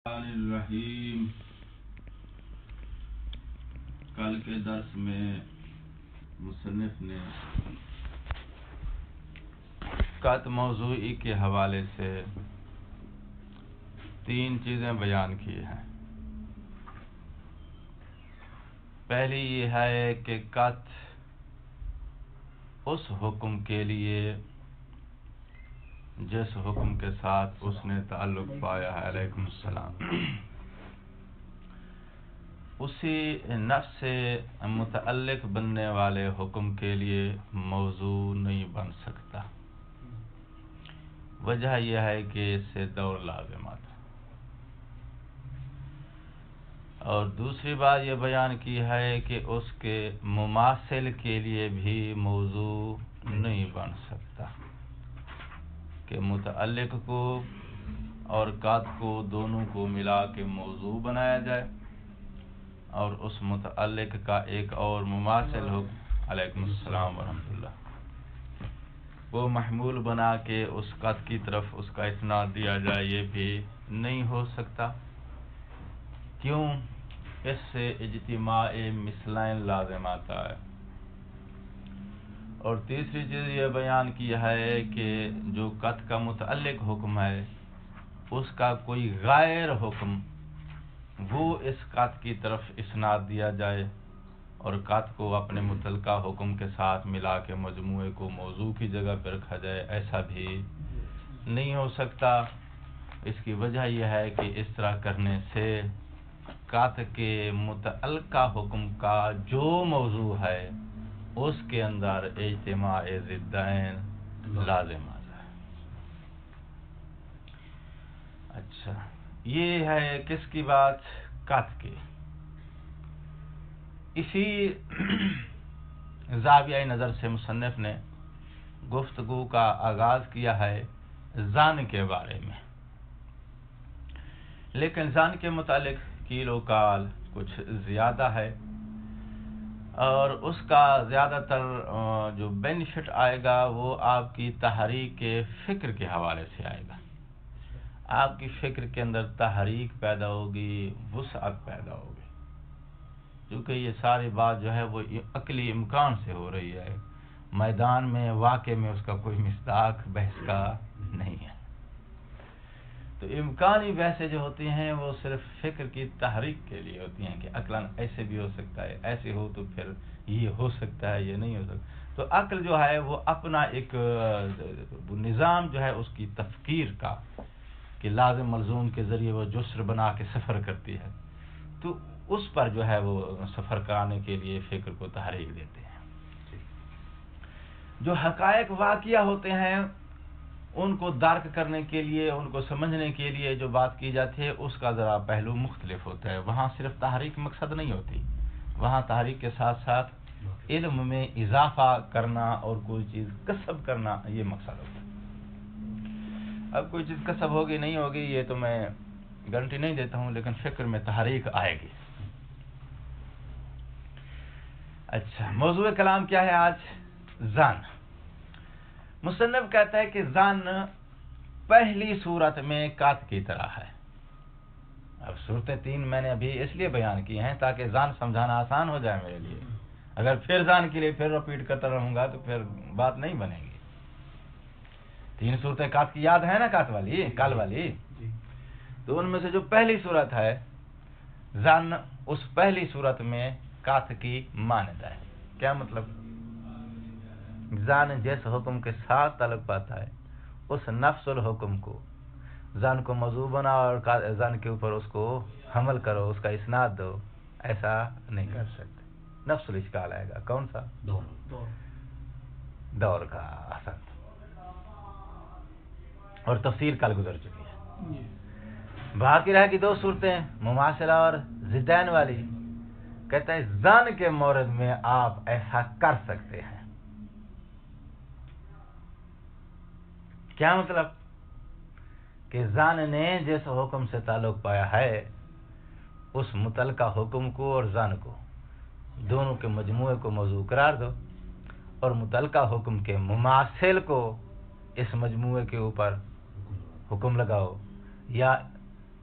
الرحیم کل کے درس میں مصنف نے قط موضوعی کے حوالے سے 3 چیزیں بیان کی ہیں۔ پہلی یہ ہے کہ قط اس حکم کے لیے جس حکم کے ساتھ اس نے تعلق پایا ہے، علیکم السلام، اسی نفس سے متعلق بننے والے حکم کے لیے موضوع نہیں بن سکتا۔ وجہ یہ ہے کہ اس سے دور لازم آتا۔ اور دوسری بات یہ بیان کی ہے کہ اس کے مماثل کے لیے بھی موضوع نہیں بن سکتا، کہ متعلق کو اور قط کو دونوں کو ملا کے موضوع بنایا جائے اور اس متعلق کا ایک اور مماثل ہو، علیکم السلام ورحمۃ اللہ، وہ محمول بنا کے اس قط کی طرف اس کا اسناد دیا جائے، یہ بھی نہیں ہو سکتا۔ کیوں؟ اس سے اجتماع مثلین لازم آتا ہے۔ اور تیسری چیز یہ بیان کی ہے کہ جو قط کا متعلق حکم ہے اس کا کوئی غیر حکم وہ اس قط کی طرف اسناد دیا جائے اور قط کو اپنے متعلقہ حکم کے ساتھ ملا کے مجموعے کو موضوع کی جگہ پر رکھا جائے، ایسا بھی نہیں ہو سکتا۔ اس کی وجہ یہ ہے کہ اس طرح کرنے سے قط کے متعلقہ حکم کا جو موضوع ہے اس کے اندر اجتماع ضدین لازم آ جائے۔ اچھا، یہ ہے کس کی بات؟ قط کی۔ اسی زاویہ نظر سے مصنف نے گفتگو کا آغاز کیا ہے ظن کے بارے میں، لیکن ظن کے متعلق قیل و قال کچھ زیادہ ہے اور اس کا زیادہ تر جو بینیفٹ آئے گا وہ آپ کی تحریک فکر کے حوالے سے آئے گا۔ آپ کی فکر کے اندر تحریک پیدا ہوگی، وسعت پیدا ہوگی، کیونکہ یہ ساری بات جو ہے وہ عقلی امکان سے ہو رہی ہے، میدان میں واقع میں اس کا کوئی مصداق بحث کا نہیں ہے۔ تو امکانی بحثیں جو ہوتی ہیں وہ صرف فکر کی تحریک کے لیے ہوتی ہیں کہ عقلاً ایسے بھی ہو سکتا ہے، ایسے ہو تو پھر یہ ہو سکتا ہے، یہ نہیں ہو سکتا۔ تو عقل جو ہے وہ اپنا ایک نظام جو ہے اس کی تفکیر کا کہ لازم ملزوم کے ذریعے وہ جسر بنا کے سفر کرتی ہے، تو اس پر جو ہے وہ سفر کرانے کے لیے فکر کو تحریک دیتے ہیں۔ جو حقائق واقعہ ہوتے ہیں ان کو درک کرنے کے لیے، ان کو سمجھنے کے لیے جو بات کی جاتی ہے اس کا ذرا پہلو مختلف ہوتا ہے۔ وہاں صرف تحریک مقصد نہیں ہوتی، وہاں تحریک کے ساتھ ساتھ علم میں اضافہ کرنا اور کوئی چیز کسب کرنا یہ مقصد ہوتا ہے۔ اب کوئی چیز کسب ہوگی نہیں ہوگی یہ تو میں گارنٹی نہیں دیتا ہوں، لیکن فکر میں تحریک آئے گی۔ اچھا، موضوع کلام کیا ہے آج؟ ظن۔ مصنف کہتا ہے کہ ظن پہلی صورت میں قط کی طرح ہے۔ اب صورتیں 3 میں نے ابھی اس لیے بیان کی ہیں تاکہ ظن سمجھانا آسان ہو جائے میرے لیے۔ اگر پھر ظن کے لیے پھر رپیٹ کرتا رہوں گا تو پھر بات نہیں بنے گی۔ 3 صورتیں قط کی یاد ہے نا، قط والی، کل والی، تو ان میں سے جو پہلی صورت ہے ظن، اس پہلی صورت میں قط کی مانند ہے۔ کیا مطلب؟ ظن جس حکم کے ساتھ تعلق پاتا ہے اس نفس الحکم کو ظن کو موضوع بنا اور ظن کے اوپر اس کو حمل کرو، اس کا اسناد دو، ایسا نہیں کر سکتے۔ نفس الاشکال آئے گا۔ کون سا؟ دور کا۔ حسن، اور تفصیل کل گزر چکی ہے۔ باقی رہ گی 2 صورتیں، مماثلہ اور ضدین والی۔ کہتے ہیں ظن کے مورد میں آپ ایسا کر سکتے ہیں۔ کیا مطلب؟ کہ ظن نے جس حکم سے تعلق پایا ہے اس متعلقہ حکم کو اور ظن کو دونوں کے مجموعے کو موضوع قرار دو اور متعلقہ حکم کے مماثل کو اس مجموعے کے اوپر حکم لگاؤ، یا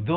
2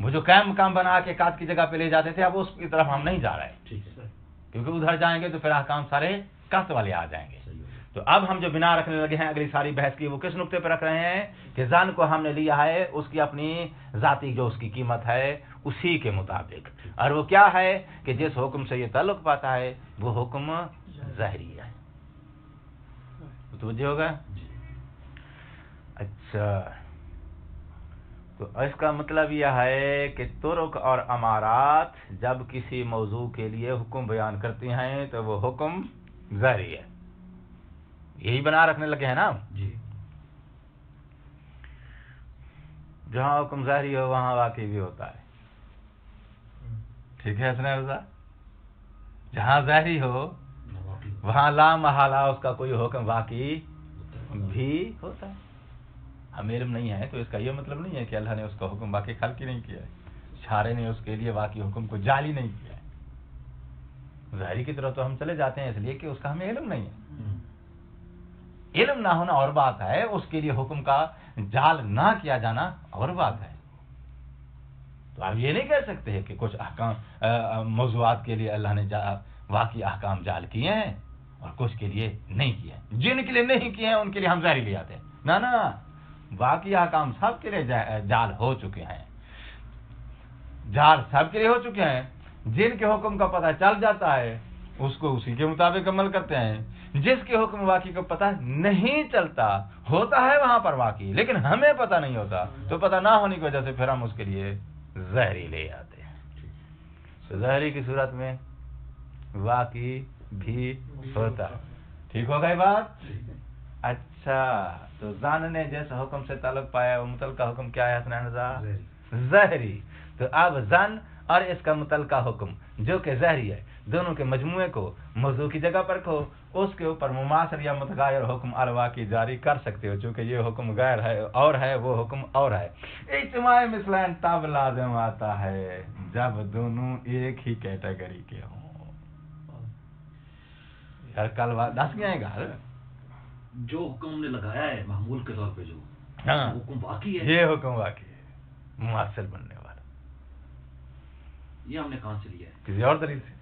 وہ جو قائم مقام بنا کے قات کی جگہ پہ لے جاتے تھے، اب اس کی طرف ہم نہیں جا رہے، ٹھیک ہے، کیونکہ ادھر جائیں گے تو پھر احکام سارے قات والے آ جائیں گے۔ تو اب ہم جو بنا رکھنے لگے ہیں اگلی ساری بحث کی، وہ کس نقطے پہ رکھ رہے ہیں کہ زن کو ہم نے لیا ہے اس کی اپنی ذاتی جو اس کی قیمت ہے اسی کے مطابق، اور وہ کیا ہے کہ جس حکم سے یہ تعلق پاتا ہے وہ حکم ظاہری ہے۔ متوجہ ہوگا؟ اچھا، تو اس کا مطلب یہ ہے کہ طرق اور امارات جب کسی موضوع کے لیے حکم بیان کرتی ہیں تو وہ حکم ظاہری ہے، یہی بنا رکھنے لگے ہیں نا جی، جہاں حکم ظاہری ہو وہاں واقعی بھی ہوتا ہے، ٹھیک ہے حسن رضا؟ جہاں ظاہری ہو وہاں لا محالہ اس کا کوئی حکم واقعی بھی ہوتا ہے۔ ہمیں علم نہیں ہے تو اس کا یہ مطلب نہیں ہے کہ اللہ نے اس کا حکم واقعی خلق ہی نہیں کیا ہے، شارع نے اس کے لیے واقعی حکم کو جعلی نہیں کیا ہے۔ ظاہری کی طرف تو ہم چلے جاتے ہیں اس لیے کہ اس کا ہمیں علم نہیں ہے، علم نہ ہونا اور بات ہے، اس کے لیے حکم کا جال نہ کیا جانا اور بات ہے۔ تو آپ یہ نہیں کہہ سکتے کہ کچھ احکام موضوعات کے لیے اللہ نے واقعی احکام جال کیے ہیں اور کچھ کے لیے نہیں کیے ہیں، جن کے لیے نہیں کیے ہیں ان کے لیے ہم ظاہری لے آتے ہیں، نہ باقی احکام سب کے لیے جال ہو چکے ہیں، جال سب کے لیے ہو چکے ہیں۔ جن کے حکم کا پتہ چل جاتا ہے اس کو اسی کے مطابق عمل کرتے ہیں، جس کے حکم واقعی کو پتہ نہیں چلتا، ہوتا ہے وہاں پر واقعی لیکن ہمیں پتہ نہیں ہوتا، تو پتہ نہ ہونے کی وجہ سے پھر ہم اس کے لیے ظاہری لے آتے ہیں۔ تو ظاہری کی صورت میں واقعی بھی ہوتا ہے، ٹھیک ہو گئی بات؟ اچھا، تو زن نے جیسے حکم سے تعلق پایا وہ متعلقہ حکم کیا ہے حسنین رضا؟ ظاہری۔ تو اب زن اور اس کا متعلقہ حکم جو کہ ظاہری ہے، دونوں کے مجموعے کو موضوع کی جگہ پر رکھو، اس کے اوپر مماثل یا متغیر حکم الواقعی جاری کر سکتے ہو، چونکہ یہ حکم غیر ہے اور ہے، وہ حکم اور ہے۔ اجتماع مثلین تب لازم آتا ہے جب دونوں ایک ہی کیٹیگری کے ہوں۔ یار کل دس گیا ہے گھر، جو حکم نے لگایا ہے معمول کے طور پہ، جو ہاں حکم واقعی ہے، یہ حکم واقعی ہے، مماثل بننے والا، یہ ہم نے کہاں سے لیا ہے؟ کسی اور دلیل سے،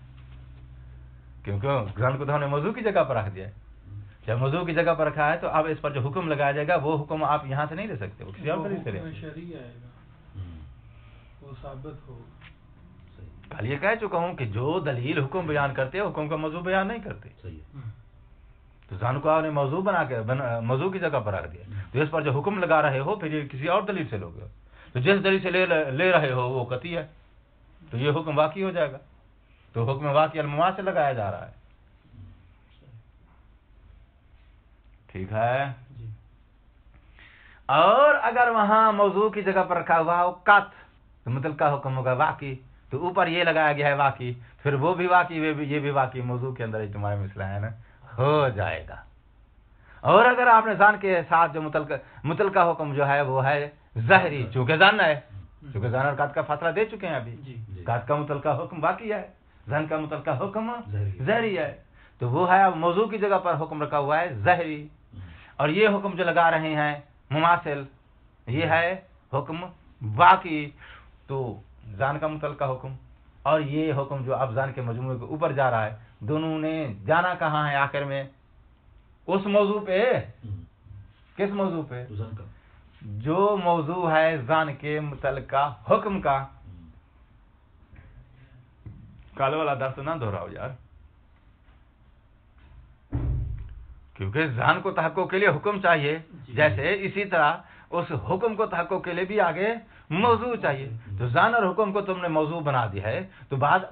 کیونکہ زن کو تو ہم نے موضوع کی جگہ پر رکھ دیا ہے۔ جب موضوع کی جگہ پر رکھا ہے تو اب اس پر جو حکم لگایا جائے گا وہ حکم آپ یہاں سے نہیں لے سکتے، وہ کسی اور دلیل سے لے سکتے۔ شرعی آئے گا، وہ ثابت ہو۔ کل یہ کہہ چکا ہوں کہ جو دلیل حکم بیان کرتے حکم کا موضوع بیان نہیں کرتے، صحیح ہے، تو زن کو آپ نے موضوع بنا کے موضوع کی جگہ پر رکھ دیا، تو اس پر جو حکم لگا رہے ہو پھر یہ کسی اور دلیل سے لوگے، تو جس دلیل سے لے رہے ہو وہ قطعی ہے، تو یہ حکم واقعی ہو جائے گا، تو حکم واقعی المماثل سے لگایا جا رہا ہے، ٹھیک ہے۔ اور اگر وہاں موضوع کی جگہ پر رکھا ہوا ہو قط، تو متعلقہ حکم ہوگا واقعی، تو اوپر یہ لگایا گیا ہے واقعی، پھر وہ بھی واقعی یہ بھی واقعی، موضوع کے اندر اجتماع مثلین ہو جائے گا۔ اور اگر آپ نے زن کے ساتھ جو متعلقہ حکم جو ہے وہ ہے ظاہری، چونکہ زن ہے، چونکہ زن اور قط کا فاصلہ دے چکے ہیں ابھی، قط کا متعلقہ حکم باقی ہے، زن کا متعلقہ حکم ظاہری ہے، تو وہ ہے اب موضوع کی جگہ پر حکم رکھا ہوا ہے ظاہری، اور یہ حکم جو لگا رہے ہیں مماثل، یہ ہے حکم واقعی، تو زن کا متعلقہ حکم اور یہ حکم جو اب زن کے مجموعے کے اوپر جا رہا ہے، دونوں نے جانا کہاں ہے آخر میں؟ اس موضوع پہ، کس موضوع پہ؟ زن کا جو موضوع ہے زن کے متعلقہ حکم کا۔ کل والا درس نہ دہراؤ یار، کیونکہ زن کو تحقق کے لیے حکم چاہیے، جیسے اسی طرح اس حکم کو تحقق کے لیے بھی آگے موضوع چاہیے، تو زن اور حکم کو تم نے موضوع بنا دیا ہے تو بات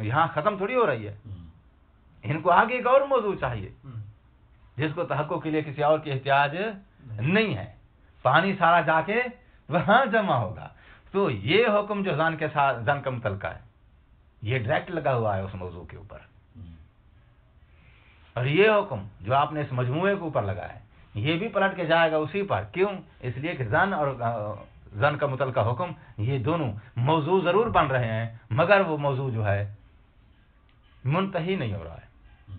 یہاں ختم تھوڑی ہو رہی ہے، ان کو آگے ایک اور موضوع چاہیے جس کو تحقق کے لیے کسی اور کی احتیاج نہیں ہے، پانی سارا جا کے وہاں جمع ہوگا، تو یہ حکم جو زن کے ساتھ زن کا متعلقہ ہے یہ ڈائریکٹ لگا ہوا ہے اس موضوع کے اوپر، اور یہ حکم جو آپ نے اس مجموعے کے اوپر لگا ہے یہ بھی پلٹ کے جائے گا اسی پر، کیوں؟ اس لیے کہ زن اور زن کا متعلقہ حکم یہ دونوں موضوع ضرور بن رہے ہیں، مگر وہ موضوع جو ہے منتہی نہیں ہو رہا ہے،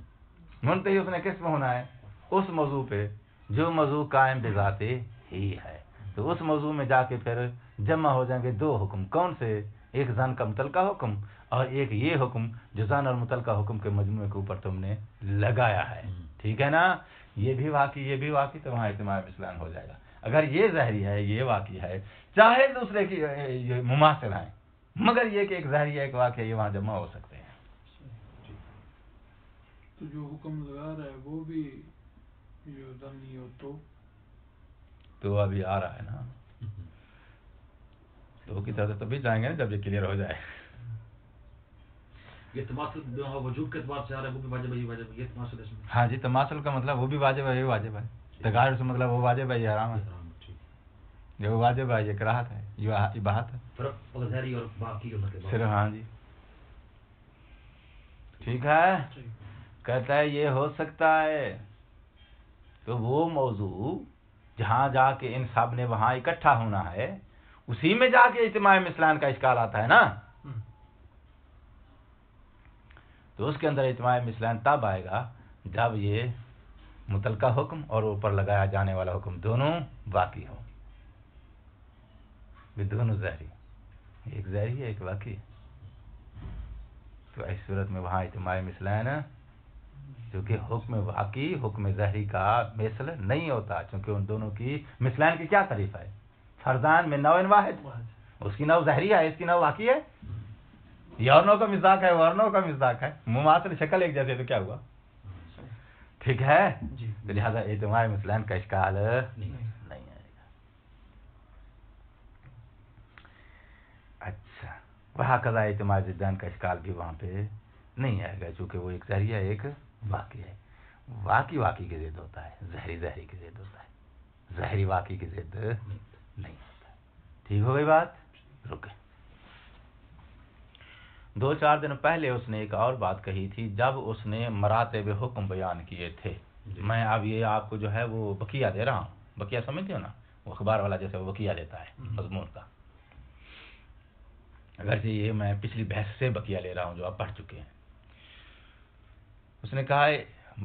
منتہی اس نے کس میں ہونا ہے؟ اس موضوع پہ جو موضوع قائم بذات ہی ہے، تو اس موضوع میں جا کے پھر جمع ہو جائیں گے دو حکم. کون سے؟ ایک زن کا متعلقہ حکم اور ایک یہ حکم جو زن اور متعلقہ حکم کے مجموعے کے اوپر تم نے لگایا ہے. ٹھیک ہے نا؟ یہ بھی واقعی یہ بھی واقعی، تو وہاں اجتماع مثلان ہو جائے گا. اگر یہ ظاہری ہے یہ واقعی ہے، چاہے دوسرے کی یہ مماثل ہیں، مگر یہ کہ ایک ظاہری ہے ایک واقعی ہے، یہ وہاں جمع ہو سکتے ہیں. تو جو حکم لگا رہا ہے وہ بھی جو دنی ہو تو ابھی آ رہا ہے نا، تو کی طرف تبھی جائیں گے نا جب یہ کلیئر ہو جائے. یہ تماثل وجوب کے اعتبار سے آ رہا ہے، وہ بھی واجب ہے، یہ واجب ہے، یہ تماثل اس میں. ہاں جی، تماثل کا مطلب وہ بھی واجب ہے یہ واجب ہے. تغیر سے مطلب وہ واجب ہے یہ حرام ہے، یہ واجب ہے یہ کراہت ہے یہ اباحت ہے. فرق ظاہری اور باقی کے مطلب صرف ہاں جی ٹھیک ہے. کہتا ہے یہ ہو سکتا ہے. تو وہ موضوع جہاں جا کے ان سب نے وہاں اکٹھا ہونا ہے، اسی میں جا کے اجتماع مثلان کا اشکال آتا ہے نا. تو اس کے اندر اجتماع مثلان تب آئے گا جب یہ متعلقہ حکم اور اوپر لگایا جانے والا حکم دونوں واقعی ہو. یہ دونوں ظاہری، ایک ظاہری ہے ایک واقعی. تو اس صورت میں وہاں اجتماع مثلان چونکہ حکم واقعی حکم ظاہری کا مثل نہیں ہوتا، چونکہ ان دونوں کی مثلان کی کیا تعریف ہے؟ فرضان من نوع واحد. اس کی نوع ظاہری ہے، اس کی نوع واقعی ہے. یہ اور نوع کا مصداق ہے وہ اور نوع کا مصداق ہے، مماثل شکل ایک جیسے، تو کیا ہوا؟ ٹھیک ہے. تو لہذا اجتماع مثلان کا اشکال نہیں آئے گا. اچھا، وہاں قضاء اجتماع ضدین کا اشکال بھی وہاں پہ نہیں آئے گا، چونکہ وہ ایک ظاہری ہے ایک واقعی ہے. واقعی واقعی کی ضد ہوتا ہے، ظاہری ظاہری کی ضد ہوتا ہے، ظاہری واقعی کی ضد نہیں ہوتا. ٹھیک ہو گئی بات؟ رکے. 2-4 دن پہلے اس نے ایک اور بات کہی تھی جب اس نے مراتب حکم بیان کیے تھے. میں اب یہ آپ کو جو ہے وہ بقیہ دے رہا ہوں. بقیہ سمجھتے ہو نا، وہ اخبار والا جیسے وہ بقیہ دیتا ہے مضمون کا. اگرچہ یہ میں پچھلی بحث سے بقیہ لے رہا ہوں جو آپ پڑھ چکے ہیں. اس نے کہا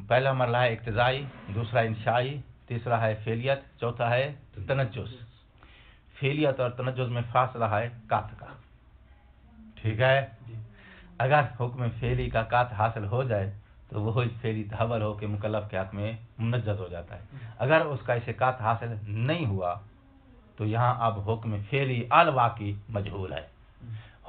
پہلا مرحلہ ہے اقتضائی، دوسرا انشائی، تیسرا ہے فعلیت، چوتھا ہے تنجز. فعلیت اور تنجز میں فاصلہ ہے قاط کا. ٹھیک ہے. اگر حکم فعلی کا قاط حاصل ہو جائے تو وہ فعلی تحول ہو کے مکلف کے حق میں منجز ہو جاتا ہے. اگر اس کا اسے قاط حاصل نہیں ہوا تو یہاں اب حکم فعلی الواقعی مجہول ہے.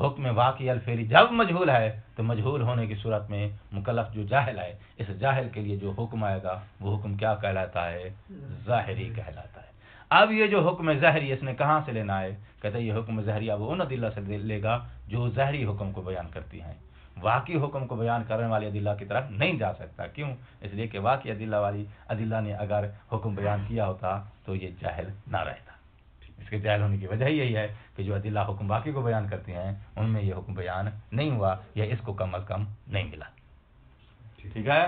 حکم واقعی الفعلی جب مجہول ہے تو مجہول ہونے کی صورت میں مکلف جو جاہل ہے، اس جاہل کے لیے جو حکم آئے گا وہ حکم کیا کہلاتا ہے؟ ظاہری کہلاتا ہے. اب یہ جو حکم ظاہری اس نے کہاں سے لینا ہے؟ کہتا ہے یہ حکم ظاہری اب ان ادلہ سے لے گا جو ظاہری حکم کو بیان کرتی ہیں. واقعی حکم کو بیان کرنے والی ادلہ کی طرف نہیں جا سکتا. کیوں؟ اس لیے کہ واقعی ادلہ والی ادلہ نے اگر حکم بیان کیا ہوتا تو یہ جاہل نہ رہتا. اس کے جاہل ہونے کی وجہ یہی ہے کہ جو ادلہ حکم واقعی کو بیان کرتی ہیں ان میں یہ حکم بیان نہیں ہوا یا اس کو کم از کم نہیں ملا. ٹھیک ہے.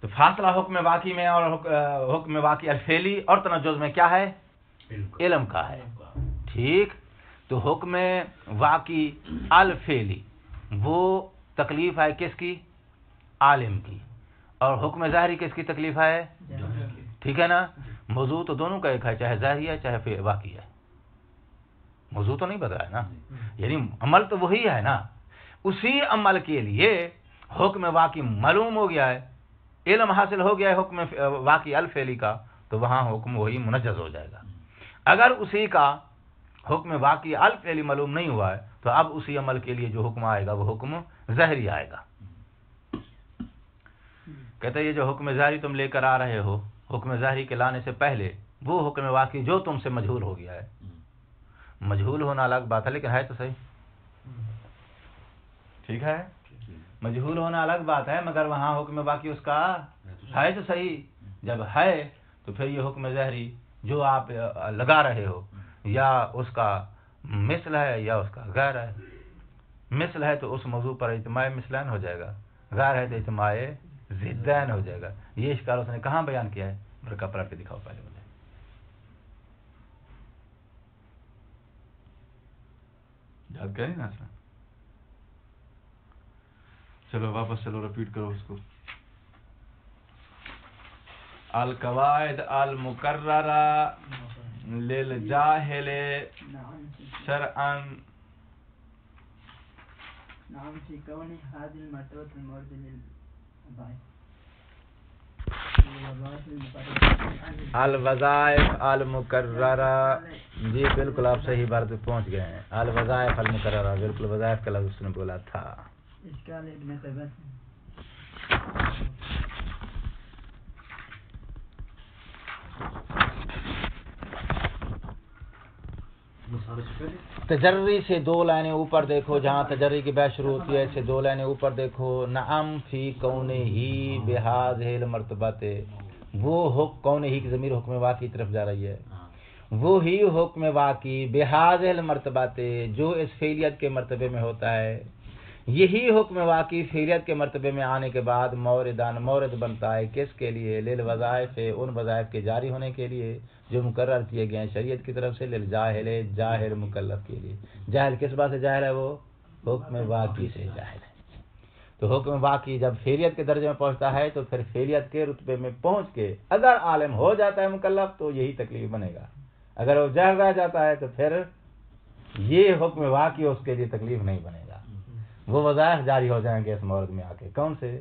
تو فاصلہ حکم واقعی میں اور حکم واقعی الفعلی اور تنجز میں کیا ہے؟ علم کا ہے. ٹھیک. تو حکم واقعی الفعلی وہ تکلیف ہے کس کی؟ عالم کی. اور حکم ظاہری کس کی تکلیف ہے؟ ٹھیک ہے نا. موضوع تو دونوں کا ایک ہے، چاہے ظاہری ہے چاہے واقعی ہے. موضوع تو نہیں بدلا ہے نا، یعنی عمل تو وہی ہے نا. اسی عمل کے لیے حکم واقعی معلوم ہو گیا ہے، علم حاصل ہو گیا ہے حکم واقعی الفعلی کا، تو وہاں حکم وہی منجز ہو جائے گا. اگر اسی کا حکم واقعی الفعلی معلوم نہیں ہوا ہے تو اب اسی عمل کے لیے جو حکم آئے گا وہ حکم ظاہری آئے گا. کہتے ہیں یہ جو حکم ظاہری تم لے کر آ رہے ہو، حکم ظاہری کے لانے سے پہلے وہ حکم واقعی جو تم سے مجہول ہو گیا ہے. مجہول ہونا الگ بات ہے لیکن ہے تو صحیح. ٹھیک ہے. مجہول ہونا الگ بات ہے مگر وہاں حکم واقعی اس کا ہے تو صحیح. جب ہے تو پھر یہ حکم ظاہری جو آپ لگا رہے ہو یا اس کا مثل ہے یا اس کا غیر ہے. مثل ہے تو اس موضوع پر اجتماع مثلین ہو جائے گا، غیر ہے تو اجتماع ضدین ہو جائے گا. یہ اشکال اس نے کہاں بیان کیا ہے؟ برقع پلٹ کے دکھاؤ پہلے مجھے. یاد کریں نا سر. چلو واپس چلو رپیٹ کرو اس کو. القواعد المقررہ للجاہل شرعا نعم في كون هذه المرتبة المورد الوظائف المقررہ. جی بالکل آپ صحیح بات پہ پہنچ گئے ہیں. الوظائف المقررہ، بالکل وظائف کا لفظ اس نے بولا تھا. اشکال ابن تبت تجری سے 2 لائنیں اوپر دیکھو، جہاں تجری کی بحث شروع ہوتی ہے سے 2 لائنیں اوپر دیکھو. نعم فی کونہ ہی بہذہ المرتبۃ، وہ کونہ ہی کی ضمیر حکم واقعی کی طرف جا رہی ہے. وہی حکم واقعی بہذہ المرتبۃ جو اس فعلیت کے مرتبے میں ہوتا ہے، یہی حکم واقعی فعلیت کے مرتبے میں آنے کے بعد مورد بنتا ہے. کس کے لیے؟ للوظائف، ان وظائف کے جاری ہونے کے لیے جو مقرر کیے گئے ہیں شریعت کی طرف سے. للجاہل، جاہل مکلف کے لیے. جاہل کس بات سے جاہل ہے؟ وہ حکم واقعی سے جاہل ہے. تو حکم واقعی جب فعلیت کے درجے میں پہنچتا ہے تو پھر فعلیت کے رتبے میں پہنچ کے اگر عالم ہو جاتا ہے مکلف تو یہی تکلیف بنے گا. اگر وہ جاہل رہ جاتا ہے تو پھر یہ حکم واقعی اس کے لیے تکلیف نہیں بنے گا. وہ وظائف جاری ہو جائیں گے اس مورد میں آ کے. کون سے؟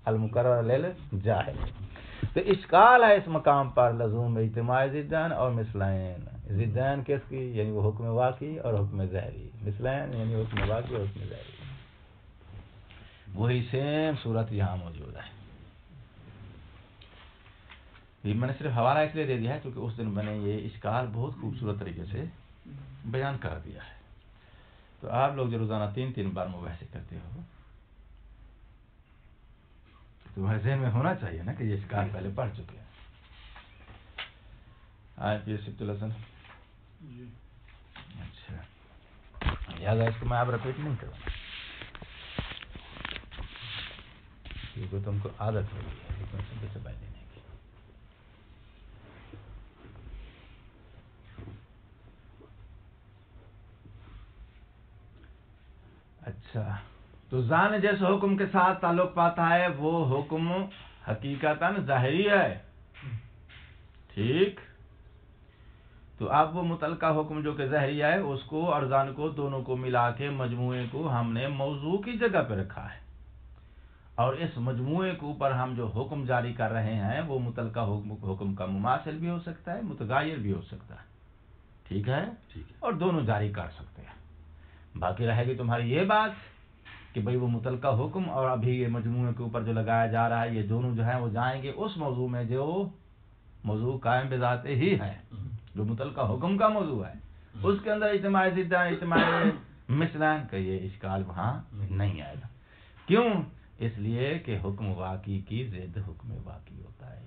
المقرر للجاہل. تو اشکال ہے اس مقام پر لزوم اجتماع ضدین اور مثلین. ضدین کس کی؟ یعنی وہ حکم واقعی اور حکم ظاہری. مثلین یعنی حکم واقعی اور حکم ظاہری. وہی سیم صورت یہاں موجود ہے. یہ میں نے صرف حوالہ اس لیے دے دیا ہے کیونکہ اس دن میں نے یہ اشکال بہت خوبصورت طریقے سے بیان کر دیا ہے. تو آپ لوگ جو روزانہ 3 بار مباحثے کرتے ہو تمہارے ذہن میں ہونا چاہیے نا کہ یہ اشکال پہلے پڑھ چکے ہیں. آج یہ سبت الحسن. اچھا، لہٰذا اس کو میں اب رپیٹ نہیں کروں کیونکہ تم کو عادت ہو گئی ہے لیکن سب سے پہلے دینے کی. اچھا، تو ذان جیسے حکم کے ساتھ تعلق پاتا ہے وہ حکم حقیقتاً ظاہری ہے. ٹھیک، تو اب وہ متعلقہ حکم جو کہ ظاہری ہے اس کو اور ذان کو دونوں کو ملا کے مجموعے کو ہم نے موضوع کی جگہ پہ رکھا ہے. اور اس مجموعے کے اوپر ہم جو حکم جاری کر رہے ہیں وہ متعلقہ حکم کا مماثل بھی ہو سکتا ہے، متغیر بھی ہو سکتا ہے. ٹھیک ہے، اور دونوں جاری کر سکتے ہیں. باقی رہے گی تمہاری یہ بات کہ بھئی وہ متعلقہ حکم اور ابھی یہ مجموعے کے اوپر جو لگایا جا رہا ہے یہ دونوں جو ہیں وہ جائیں گے اس موضوع میں جو موضوع قائم بذات ہی ہے، جو متعلقہ حکم کا موضوع ہے. اس کے اندر اجتماع ضدین، اجتماع مثلین کا یہ اشکال وہاں نہیں آئے گا. کیوں؟ اس لیے کہ حکم واقعی کی ضد حکم واقعی ہوتا ہے،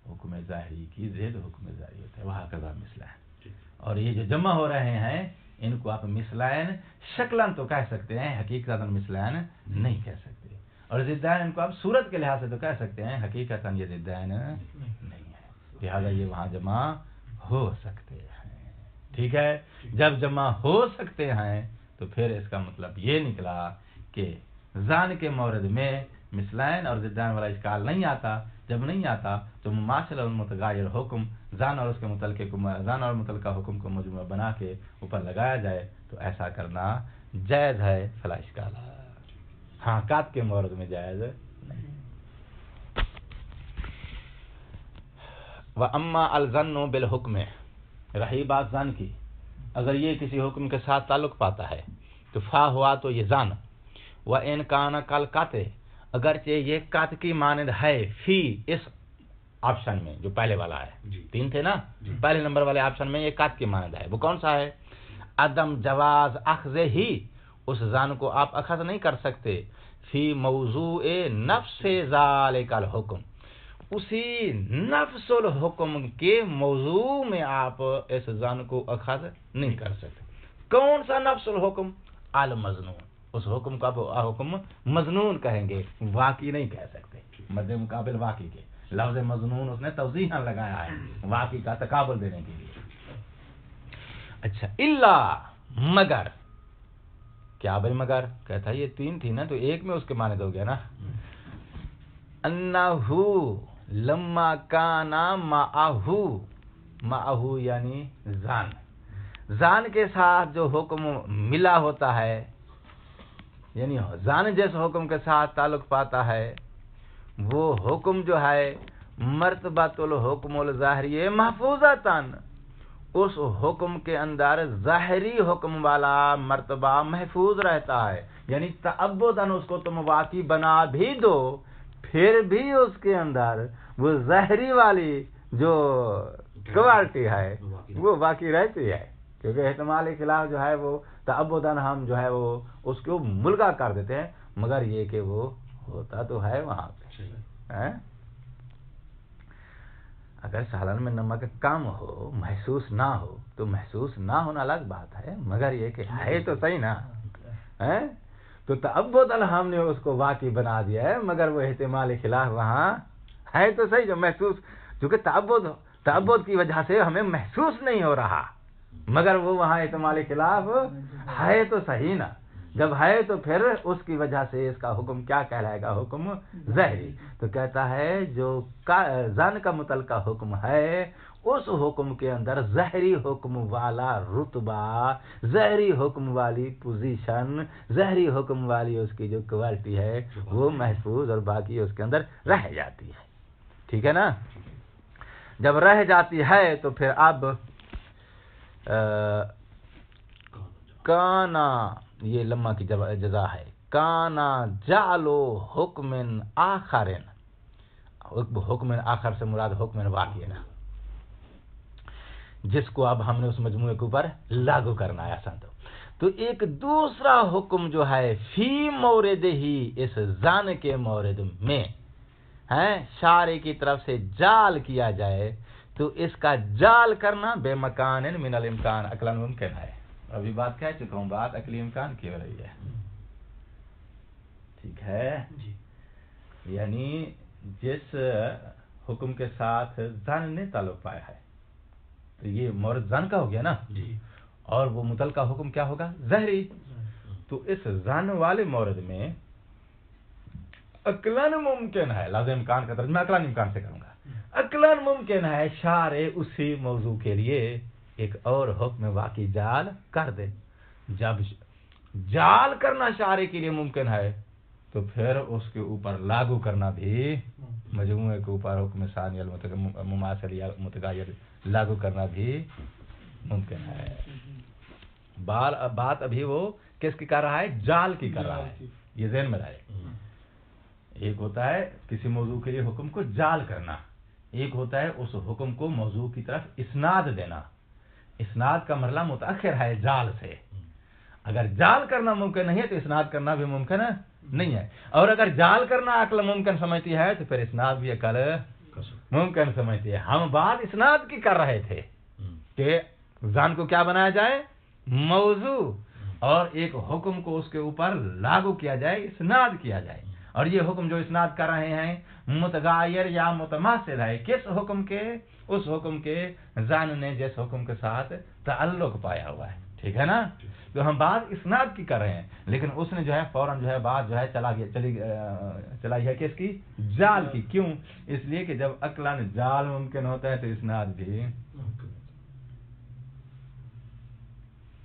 حکم ظاہری کی ضد حکم ظاہری ہوتا ہے. وہاں کذا مثلین. اور یہ جو جمع ہو رہے ہیں ان کو آپ مثلین شکلاً تو کہہ سکتے ہیں، حقیقتاً مثلین نہیں کہہ سکتے. اور ضدین ان کو آپ صورت کے لحاظ سے تو کہہ سکتے ہیں، حقیقتاً یہ ضدین نہیں ہے. لہٰذا یہ وہاں جمع ہو سکتے ہیں. ٹھیک ہے، جب جمع ہو سکتے ہیں تو پھر اس کا مطلب یہ نکلا کہ ذان کے مورد میں مثلین اور ضدین والا اشکال نہیں آتا. جب نہیں آتا تو مماثل اور متغیر حکم ذان اور اس کے ذان اور متعلقہ حکم کو مجموعہ بنا کے اوپر لگایا جائے تو ایسا کرنا جائز ہے، فلا اشکال. ہاں، قات کے مورد میں جائز نہیں. وَأَمَّا الظَّنُّ بِالْحُكْمِ، رہی بات ظن کی، اگر یہ کسی حکم کے ساتھ تعلق پاتا ہے تو فا ہوا تو یہ ظن. وَإِنْ كَانَ كَالْقَطْعِ، اگرچہ یہ قط کی مانند ہے فی اس آپشن میں جو پہلے والا ہے. 3 تھے نا، پہلے نمبر والے آپشن میں یہ قط کی مانند ہے. وہ کون سا ہے؟ عدم جواز اخذ ہی، اس ظن کو آپ اخذ نہیں کر سکتے. فی موضوع نفس ذالک الحکم، اسی نفس الحکم کے موضوع میں آپ اس ظن کو اخذ نہیں کر سکتے. کون سا نفس الحکم؟ المظنون. اس حکم کا حکم مظنون کہیں گے، واقعی نہیں کہہ سکتے. مد مقابل واقعی کے لفظ مظنون اس نے توضیحاً لگایا ہے واقعی کا تقابل دینے کے لیے. اچھا، الا مگر، کیا بھائی مگر؟ کہتا ہے یہ 3 تھی نا تو ایک میں اس کے معنی ہو گیا نا. انہو لما کانا معہو معہو یعنی زان کے ساتھ جو حکم ملا ہوتا ہے، یعنی زان جیسے حکم کے ساتھ تعلق پاتا ہے، وہ حکم جو ہے مرتبۃ الحکم الظاہری محفوظتاً، اس حکم کے اندر ظاہری حکم والا مرتبہ محفوظ رہتا ہے، یعنی تعبداً اس کو تم واقعی بنا بھی دو، پھر بھی اس کے اندر وہ ظاہری والی جو کوالٹی ہے وہ باقی رہتی ہے، کیونکہ احتمال خلاف جو ہے وہ تعبداً ہم جو ہے وہ اس کو ملغا کر دیتے ہیں، مگر یہ کہ وہ ہوتا تو ہے وہاں پہ۔ اگر سالن میں نمک کم ہو، محسوس نہ ہو، تو محسوس نہ ہونا الگ بات ہے، مگر یہ کہ ہے تو صحیح نا، تو تعبداً ہم نے اس کو واقعی بنا دیا ہے، مگر وہ احتمال خلاف وہاں ہے تو صحیح، جو محسوس، چونکہ تعبد کی وجہ سے ہمیں محسوس نہیں ہو رہا، مگر وہ وہاں احتمال خلاف ہے تو صحیح نا، جب ہے تو پھر اس کی وجہ سے اس کا حکم کیا کہلائے گا؟ حکم ظاہری۔ تو کہتا ہے جو زن کا متعلقہ حکم ہے، اس حکم کے اندر ظاہری حکم والا رتبہ، ظاہری حکم والی پوزیشن، ظاہری حکم والی اس کی جو کوالٹی ہے وہ محفوظ اور باقی اس کے اندر رہ جاتی ہے، ٹھیک ہے نا؟ جب رہ جاتی ہے تو پھر اب کانا، یہ لمحہ کی جزا ہے، کانا جعلو حکم آخر، حکم آخر سے مراد حکم واقعی نا، جس کو اب ہم نے اس مجموعے کے اوپر لاگو کرنا ہے آسان تو ایک دوسرا حکم جو ہے فی مورد ہی، اس زان کے مورد میں شارع کی طرف سے جال کیا جائے، تو اس کا جال کرنا بے مکان من الامکان عقلاً ممکن ہے۔ ابھی بات کہہ چکا ہوں، بات عقلی امکان کی ہو رہی ہے، ٹھیک ہے؟ یعنی جس حکم کے ساتھ زن نے تعلق پایا ہے، تو یہ مورد زن کا ہو گیا نا، اور وہ متعلقہ حکم کیا ہوگا؟ ظاہری۔ تو اس زن والے مورد میں عقلاً ممکن ہے، لفظ امکان کا ترجمہ عقلاً امکان سے کروں گا، عقلاً ممکن ہے شارع اسی موضوع کے لیے ایک اور حکم واقعی جال کر دے۔ جب جال کرنا شارع کے لیے ممکن ہے تو پھر اس کے اوپر لاگو کرنا بھی، مجموعے کے اوپر حکم ثانی مماثل یا متغیر لاگو کرنا بھی ممکن ہے۔ بات ابھی وہ کس کی کر رہا ہے؟ جال کی کر رہا ہے، یہ ذہن میں رہے۔ ایک ہوتا ہے کسی موضوع کے لیے حکم کو جال کرنا، ایک ہوتا ہے اس حکم کو موضوع کی طرف اسناد دینا۔ اسناد کا مرحلہ متأخر ہے جال سے، اگر جال کرنا ممکن نہیں ہے تو اسناد کرنا بھی ممکن نہیں ہے، اور اگر جال کرنا عقل ممکن سمجھتی ہے تو پھر اسناد بھی عقل ممکن سمجھتی ہے۔ ہم بات اسناد کی کر رہے تھے کہ زان کو کیا بنایا جائے؟ موضوع، اور ایک حکم کو اس کے اوپر لاگو کیا جائے، اسناد کیا جائے، اور یہ حکم جو اسناد کر رہے ہیں متغیر یا متماثل ہے کس حکم کے؟ اس حکم کے زان نے جس حکم کے ساتھ تعلق پایا ہوا ہے، ٹھیک ہے نا؟ تو ہم بات اسناد کی کر رہے ہیں، لیکن اس نے جو ہے فوراً جو ہے بات جو ہے چلا گیا کس کی؟ جال کی۔ کیوں؟ اس لیے کہ جب عقلاً جال ممکن ہوتا ہے تو اسناد بھی،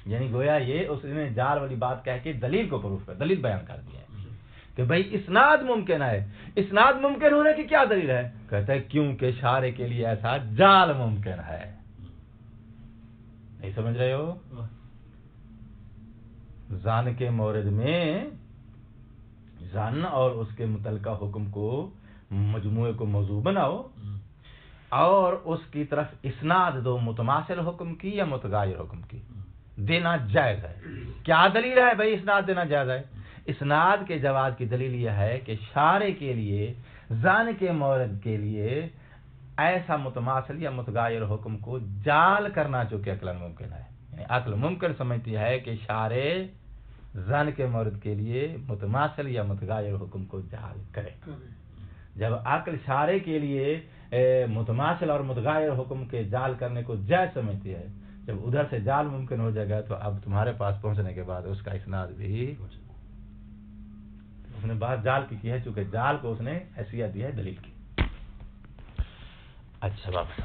یعنی گویا یہ اس نے جال والی بات کہہ کے دلیل کو پروف کر، دلیل بیان کر دیا ہے کہ بھئی اسناد ممکن ہے۔ اسناد ممکن ہونے کی کیا دلیل ہے؟ کہتا ہے کیونکہ شارع کے لیے ایسا جال ممکن ہے۔ نہیں سمجھ رہے ہو؟ زان کے مورد میں زان اور اس کے متعلقہ حکم کو، مجموعے کو موضوع بناؤ اور اس کی طرف اسناد دو، متماثل حکم کی یا متغیر حکم کی، دینا جائز ہے۔ کیا دلیل ہے بھئی اسناد دینا جائز ہے؟ اسناد کے جواز کی دلیل یہ ہے کہ شارع کے لیے زان کے مورد کے لیے ایسا متماثل یا متغیر حکم کو جال کرنا چونکہ عقلاً ممکن ہے، یعنی عقل ممکن سمجھتی ہے کہ شارع زان کے مورد کے لیے متماثل یا متغیر حکم کو جال کرے۔ جب عقل شارع کے لیے متماثل اور متغیر حکم کے جال کرنے کو جائز سمجھتی ہے، جب ادھر سے جال ممکن ہو جائے گا تو اب تمہارے پاس پہنچنے کے بعد اس کا اسناد بھی، اس نے بات جال کی ہے، چونکہ جال کو اس نے حیثیت دی ہے دلیل کی۔ اچھا بابا،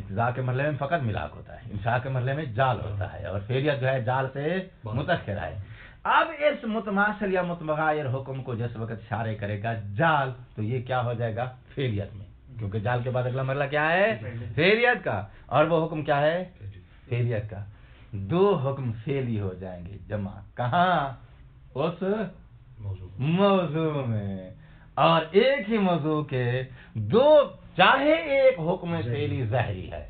اقتضاء کے مرحلے میں فقط ملاک ہوتا ہے، انشاء کے مرحلے میں جال ہوتا ہے، اور فعلیت جو ہے جال سے متأخر ہے۔ اب اس متماثل یا متغیر حکم کو جس وقت اشارے کرے گا جال، تو یہ کیا ہو جائے گا فعلیت میں، کیونکہ جال کے بعد اگلا مرحلہ کیا ہے فعلیت کا، اور وہ حکم کیا ہے فعلیت کا۔ دو حکم فعلی ہو جائیں گے جمع، کہاں؟ اس موضوع میں، اور ایک ہی موضوع کے دو، چاہے ایک حکم فعلی ظاہری ہے،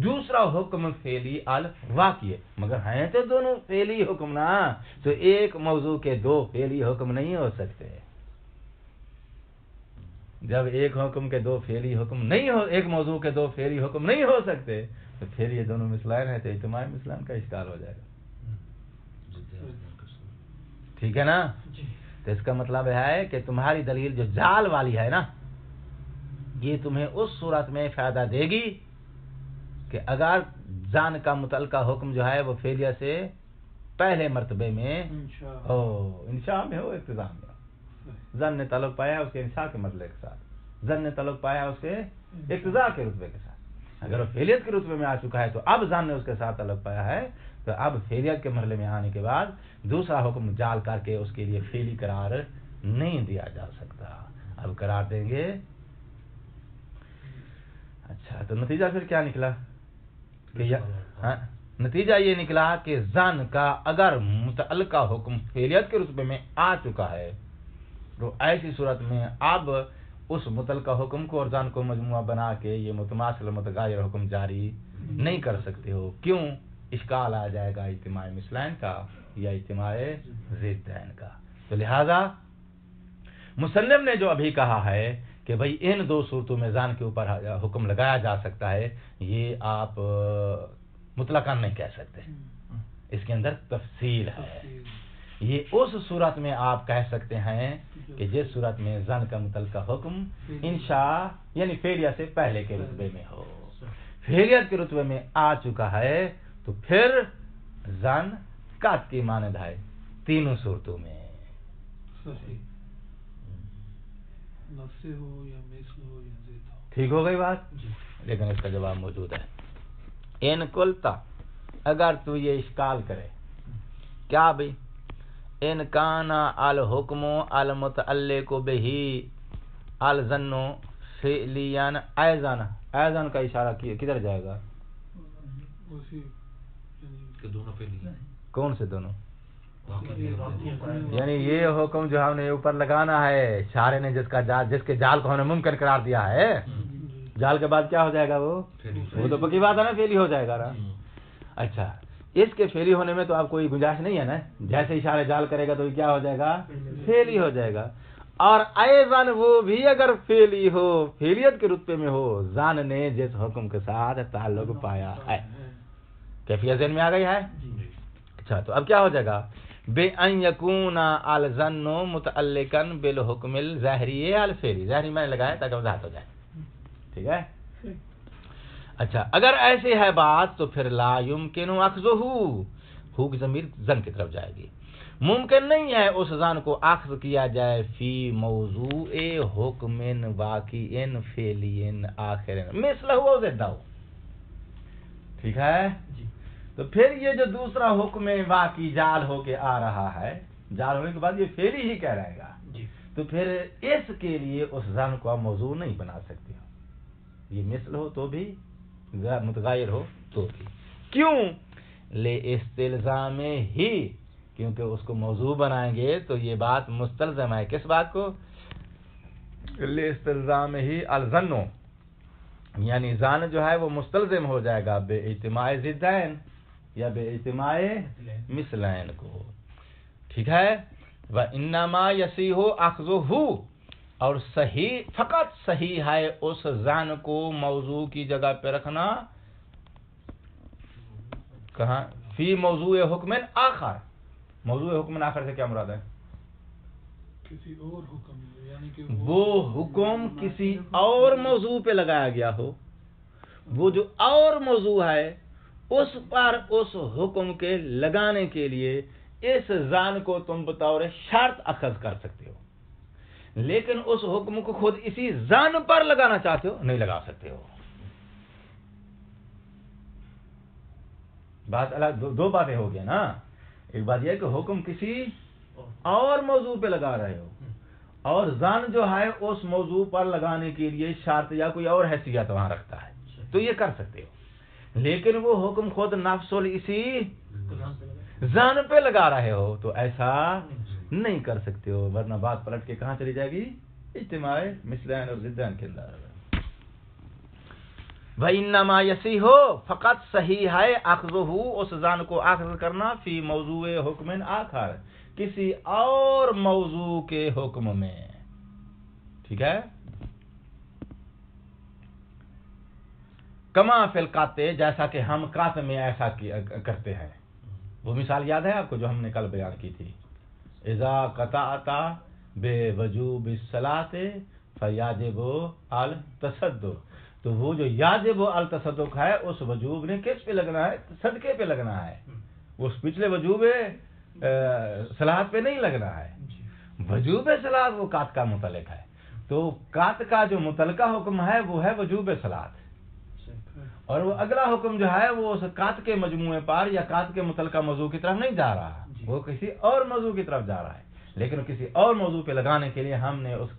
دوسرا حکم فعلی الواقعی ہے، مگر ہیں تو دونوں فعلی حکم نا، تو ایک موضوع کے دو فعلی حکم نہیں ہو سکتے۔ جب ایک حکم کے دو فعلی حکم نہیں ہو، ایک موضوع کے دو فعلی حکم نہیں ہو سکتے، تو پھر یہ دونوں مثلین ہیں، تو اجتماع مثلین کا اشکال ہو جائے گا۔ ٹھیک ہے نا؟ تو اس کا مطلب ہے کہ تمہاری دلیل جو جال والی ہے نا، یہ تمہیں اس صورت میں فائدہ دے گی کہ اگر زان کا متعلقہ حکم جو ہے وہ فعلیہ سے پہلے مرتبے میں ہو، انشاء میں ہو، اقتضاء میں ہو۔ زن نے تعلق پایا اس کے انشاء کے مرحلے کے ساتھ، زن نے تعلق پایا اس کے اقتضاء کے رتبے کے ساتھ۔ اگر وہ فعلیت کے رتبے میں آ چکا ہے تو اب زن نے اس کے ساتھ تعلق پایا ہے، تو اب فعلیت کے مرحلے میں آنے کے بعد دوسرا حکم جال کر کے اس کے لیے فعلی قرار نہیں دیا جا سکتا۔ اب قرار دیں گے۔ اچھا، تو نتیجہ پھر کیا نکلا؟ نتیجہ یہ نکلا کہ زن کا اگر متعلقہ حکم فعلیت کے رتبے میں آ چکا ہے تو ایسی صورت میں اب اس متعلقہ حکم کو اور زن کو مجموعہ بنا کے یہ متماثل متغیر حکم جاری نہیں کر سکتے ہو۔ کیوں؟ اشکال آ جائے گا اجتماع مثلین کا یا اجتماع ضدین کا۔ تو لہذا مصنف نے جو ابھی کہا ہے کہ بھئی ان دو صورتوں میں زان کے اوپر حکم لگایا جا سکتا ہے، یہ آپ مطلقاً نہیں کہہ سکتے، اس کے اندر تفصیل ہے۔ یہ اس صورت میں آپ کہہ سکتے ہیں کہ جس صورت میں زن کا متعلقہ حکم انشاء یعنی فعلیہ سے پہلے کے رتبے میں ہو، فعلیت کے رتبے میں آ چکا ہے، تو پھر زن قط کی مانند ہے تینوں صورتوں میں۔ ٹھیک ہو گئی بات؟ لیکن اس کا جواب موجود ہے۔ ان قلتا، اگر تو یہ اشکال کرے کیا بھئی، ان کانا الحکم المتعلق بہ الظن فعلیان ایضان، ایضان کا اشارہ کدھر جائے گا؟ کون سے دونوں؟ یعنی یہ حکم جو ہم نے اوپر لگانا ہے، شارع نے جس کے جال کو ہم نے ممکن قرار دیا ہے، جال کے بعد کیا ہو جائے گا؟ وہ تو پکی بات ہے نا، فعلی ہو جائے گا نا۔ اچھا، اس کے فعلی ہونے میں تو اب کوئی گنجائش نہیں ہے نا، جیسے اشارہ جال کرے گا تو یہ کیا ہو جائے گا؟ فعلی ہو جائے گا۔ اور ایضاً وہ بھی اگر فعلی ہو، فعلیت کے رتبے میں ہو، زان نے جس حکم کے ساتھ تعلق پایا ہے، کیفیت ذہن میں آ گئی ہے؟ اچھا، تو اب کیا ہو جائے گا؟ بے ان یکون الظن متعلقا بالحکم الظاہری الفعلی، ظاہری میں نے لگایا تاکہ وضاحت ہو جائے، ٹھیک ہے؟ اچھا، اگر ایسی ہے بات تو پھر لا یمکن اخذہ، ہو کی ضمیر زن کی طرف جائے گی، ممکن نہیں ہے اس زن کو اخذ کیا جائے فی موضوع حکم واقع فعلی آخر مثلہ و ضدہ۔ ٹھیک ہے؟ تو پھر یہ جو دوسرا حکم واقعی جال ہو کے آ رہا ہے، جال ہونے کے بعد یہ فعلی ہی کہہ رہے گا، تو پھر اس کے لیے اس زن کو آپ موضوع نہیں بنا سکتے ہو، یہ مثل ہو تو بھی، متغیر ہو تو بھی۔ کیوں؟ لے استلزام ہی، کیونکہ اس کو موضوع بنائیں گے تو یہ بات مستلزم ہے، کس بات کو؟ لے استلزام ہی الظن، یعنی زن جو ہے وہ مستلزم ہو جائے گا بے اجتماع ضدین یا بے اجتماع مثلین کو، ٹھیک ہے؟ وَإِنَّمَا يَصِيحُ أَخْذُهُ، اور صحیح، فقط صحیح ہے اس زن کو موضوع کی جگہ پہ رکھنا، کہاں؟ فی موضوع حکم آخر، موضوع حکم آخر سے کیا مراد ہے؟ کسی اور حکم، یعنی کہ وہ حکم کسی اور موضوع پہ لگایا گیا ہو، وہ جو اور موضوع ہے اس پر اس حکم کے لگانے کے لیے اس زان کو تم بطور شرط اخذ کر سکتے ہو، لیکن اس حکم کو خود اسی زان پر لگانا چاہتے ہو نہیں لگا سکتے ہو۔ بات الگ، دو باتیں ہو گیا نا. ایک بات یہ ہے کہ حکم کسی اور موضوع پہ لگا رہے ہو، اور زن جو ہے اس موضوع پر لگانے کے لیے شرط یا کوئی اور حیثیت وہاں رکھتا ہے تو یہ کر سکتے ہو. لیکن وہ حکم خود نفس اسی زن پہ لگا رہے ہو تو ایسا نہیں کر سکتے ہو، ورنہ بات پلٹ کے کہاں چلی جائے گی؟ اجتماع مثلین اور ضدین کے اندر. وَإِنَّمَا يَصِحُ فقط صحیح ہے اخذہ اس زن کو اخذ کرنا فی موضوع حکم آخر کسی اور موضوع کے حکم میں. ٹھیک ہے؟ کما فی القاطع جیسا کہ ہم قاطع میں ایسا کرتے ہیں. وہ مثال یاد ہے آپ کو جو ہم نے کل بیان کی تھی؟ اذا قطعت بوجوب الصلاۃ فیجب التصدق. تو وہ جو یاجب التصدق ہے اس وجوب نے کس پہ لگنا ہے؟ صدقے پہ لگنا ہے. اس پچھلے وجوب صلاۃ پہ نہیں لگنا ہے. وجوب صلاۃ وہ قات کا متعلق ہے. تو قات کا جو متعلقہ حکم ہے وہ ہے وجوب صلاۃ، اور وہ اگلا حکم جو ہے وہ اس قات کے مجموعے پر یا قات کے متعلقہ موضوع کی طرف نہیں جا رہا، وہ کسی اور موضوع کی طرف جا رہا ہے. لیکن کسی اور موضوع پہ لگانے کے لیے ہم نے اس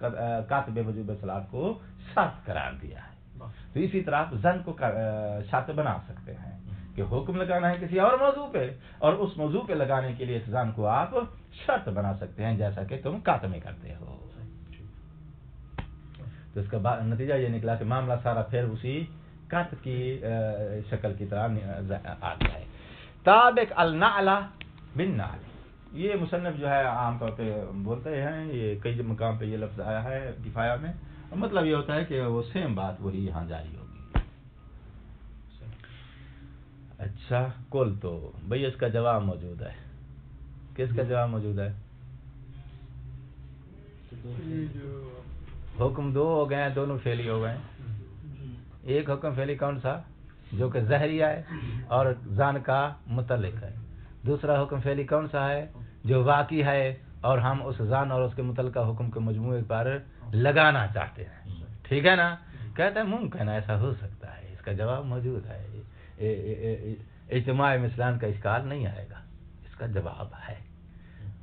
قات بے وجوب صلاۃ کو شرط قرار دیا ہے. تو اسی طرح زن کو شرط بنا سکتے ہیں کہ حکم لگانا ہے کسی اور موضوع پہ، اور اس موضوع پہ لگانے کے لیے اس زن کو آپ شرط بنا سکتے ہیں جیسا کہ تم قات میں کرتے ہو. تو اس کا نتیجہ یہ نکلا کہ معاملہ سارا پھر اسی قات کی شکل کی طرح آ گیا ہے. تابق النعل بالنعل، یہ مصنف جو ہے عام طور پہ بولتے ہیں، یہ کئی مقام پہ یہ لفظ آیا ہے کفایہ میں، اور مطلب یہ ہوتا ہے کہ وہ سیم بات وہی یہاں جاری ہوگی. اچھا کل تو بھئی اس کا جواب موجود ہے. کس کا جواب موجود ہے؟ حکم دو ہو گئے ہیں، دونوں فعلی ہو گئے ہیں. ایک حکم فعلی کون سا؟ جو کہ ظاہریہ ہے اور زن کا متعلق ہے. دوسرا حکم فعلی کون سا ہے؟ جو واقعی ہے اور ہم اس زن اور اس کے متعلقہ حکم کے مجموعے پر لگانا چاہتے ہیں. ٹھیک ہے نا؟ کہتے ہیں ممکن ایسا ہو سکتا ہے. اس کا جواب موجود ہے. اجتماع مثلان کا اشکال نہیں آئے گا. اس کا جواب ہے.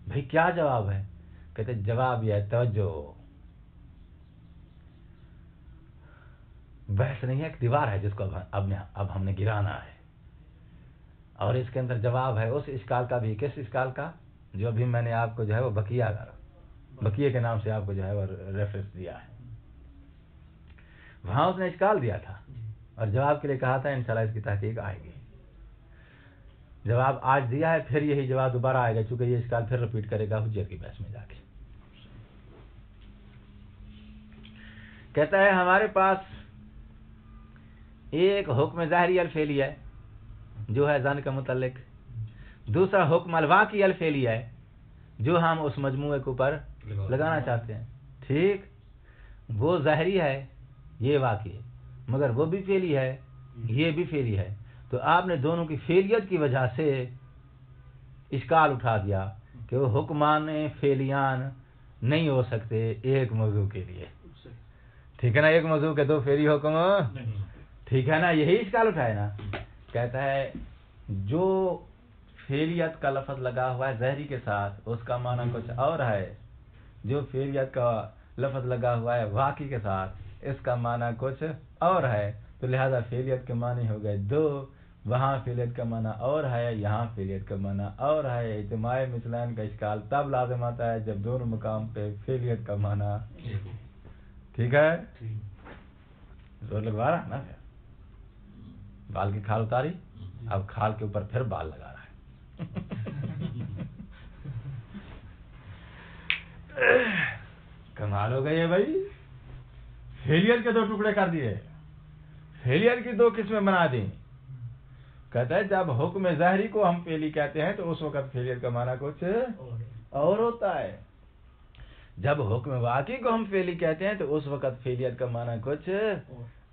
بھئی کیا جواب ہے؟ کہتے ہیں جواب یہ ہے، توجہ، بحث نہیں ہے، ایک دیوار ہے جس کو اب ہم نے گرانا ہے، اور اس کے اندر جواب ہے اس اشکال کا بھی. کس اشکال کا؟ جو ابھی میں نے آپ کو جو ہے وہ بقیہ کے نام سے آپ کو جو ہے وہ ریفرنس دیا ہے. وہاں اس نے اشکال دیا تھا اور جواب کے لیے کہا تھا انشاءاللہ اس کی تحقیق آئے گی. جواب آج دیا ہے، پھر یہی جواب دوبارہ آئے گا چونکہ یہ اشکال پھر ریپیٹ کرے گا حجت کی بحث میں جا کے. کہتا ہے ہمارے پاس ایک حکم ظاہری الفعلی ہے جو ہے زن کا متعلق، دوسرا حکم الواقعی الفعلی ہے جو ہم اس مجموعے کے اوپر لگانا چاہتے ہیں. ٹھیک، وہ ظاہری ہے، یہ واقعی ہے، مگر وہ بھی فعلی ہے، یہ بھی فعلی ہے. تو آپ نے دونوں کی فعلیت کی وجہ سے اشکال اٹھا دیا کہ وہ حکمان فعلیان نہیں ہو سکتے ایک موضوع کے لیے. ٹھیک ہے نا؟ ایک موضوع کے دو فعلی حکم. ٹھیک ہے نا؟ یہی اشکال اٹھائے نا. کہتا ہے جو فعلیت کا لفظ لگا ہوا ہے ظاہری کے ساتھ اس کا معنی کچھ اور ہے، جو فعلیت کا لفظ لگا ہوا ہے واقعی کے ساتھ اس کا معنی کچھ اور ہے. تو لہذا فعلیت کے معنی ہو گئے دو، وہاں فعلیت کا معنی اور ہے، یہاں فعلیت کا معنی اور ہے. اجتماع مثلین کا اشکال تب لازم آتا ہے جب دونوں مقام پہ فعلیت کا معنی. ٹھیک ہے؟ زور لگوا رہا ہے نا؟ بال کی کھال اتاری، اب کھال کے اوپر پھر بال لگا رہا ہے. کمال ہو گئی ہے بھائی. فعلیت کے دو ٹکڑے کر دیے، فعلیت کی دو قسمیں بنا دی. کہتا ہے جب حکم ظاہری کو ہم فعلی کہتے ہیں تو اس وقت فعلیت کا معنی کچھ اور ہوتا ہے. جب حکم واقعی کو ہم فعلی کہتے ہیں تو اس وقت فعلیت کا معنی کچھ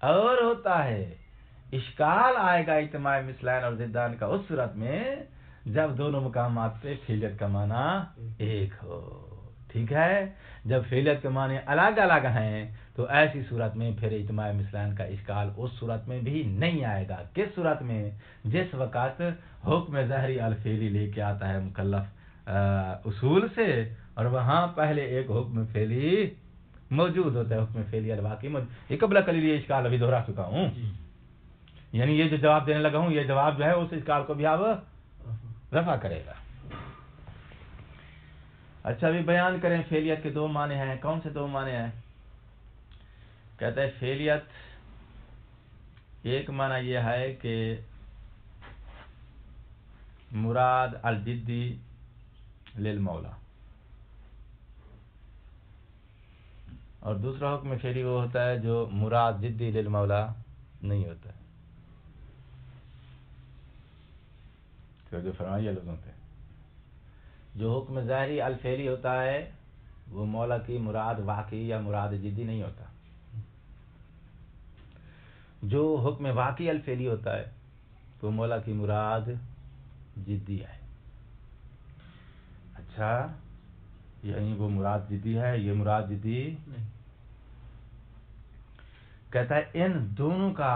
اور ہوتا ہے. اشکال آئے گا اجتماع مثلین اور ضدان کا اس صورت میں جب دونوں مقامات پہ فعلیت کا معنی ایک ہو. ٹھیک ہے؟ جب فعلیت کے معنی الگ الگ ہیں تو ایسی صورت میں پھر اجماع مثلین کا اشکال اس صورت میں بھی نہیں آئے گا. کس صورت میں؟ جس وقت حکم ظاہری الفعلی لے کے آتا ہے مکلف اصول سے اور وہاں پہلے ایک حکم فعلی موجود ہوتا ہے، حکم فعلی الواقعی موجود. یہ قبلہ کلیل یہ اشکال ابھی دہرا چکا ہوں، یعنی یہ جو جواب دینے لگا ہوں یہ جواب جو ہے اس اشکال کو بھی اب رفع کرے گا. اچھا ابھی بیان کریں فعلیت کے دو معنی ہیں. کون سے دو معنی ہیں؟ کہتا ہے فعلیت ایک معنی یہ ہے کہ مراد الجدی للمولا، اور دوسرا حکم فعلی وہ ہوتا ہے جو مراد جدی للمولا نہیں ہوتا ہے. جو فرمائیے لوگوں پہ جو حکم ظاہری الفعلی ہوتا ہے وہ مولا کی مراد واقعی یا مراد جدی نہیں ہوتا. جو حکم واقعی الفعلی ہوتا ہے وہ مولا کی مراد جدی ہے. اچھا یعنی وہ مراد جدی ہے، یہ مراد جدی نہیں. کہتا ہے ان دونوں کا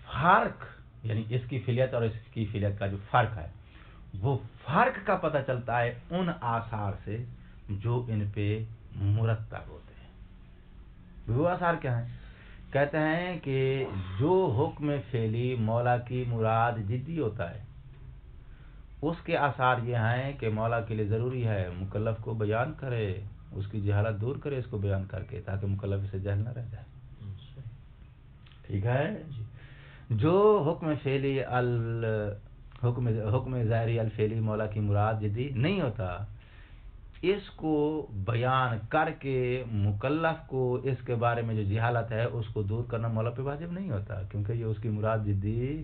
فرق، یعنی اس کی فعلیت اور اس کی فعلیت کا جو فرق ہے وہ فرق کا پتہ چلتا ہے ان آثار سے جو ان پہ مرتب ہوتے ہیں. وہ آثار کیا ہیں؟ کہتے ہیں کہ جو حکم فعلی مولا کی مراد جدی ہوتا ہے اس کے آثار یہ ہیں کہ مولا کے لیے ضروری ہے مکلف کو بیان کرے، اس کی جہالت دور کرے اس کو بیان کر کے، تاکہ مکلف اسے جہل نہ رہ جائے. ٹھیک ہے. جو حکم فعلی حکم ظاہری الفعلی مولا کی مراد جدی نہیں ہوتا اس کو بیان کر کے مکلف کو اس کے بارے میں جو جہالت ہے اس کو دور کرنا مولا پہ واجب نہیں ہوتا، کیونکہ یہ اس کی مراد جدی.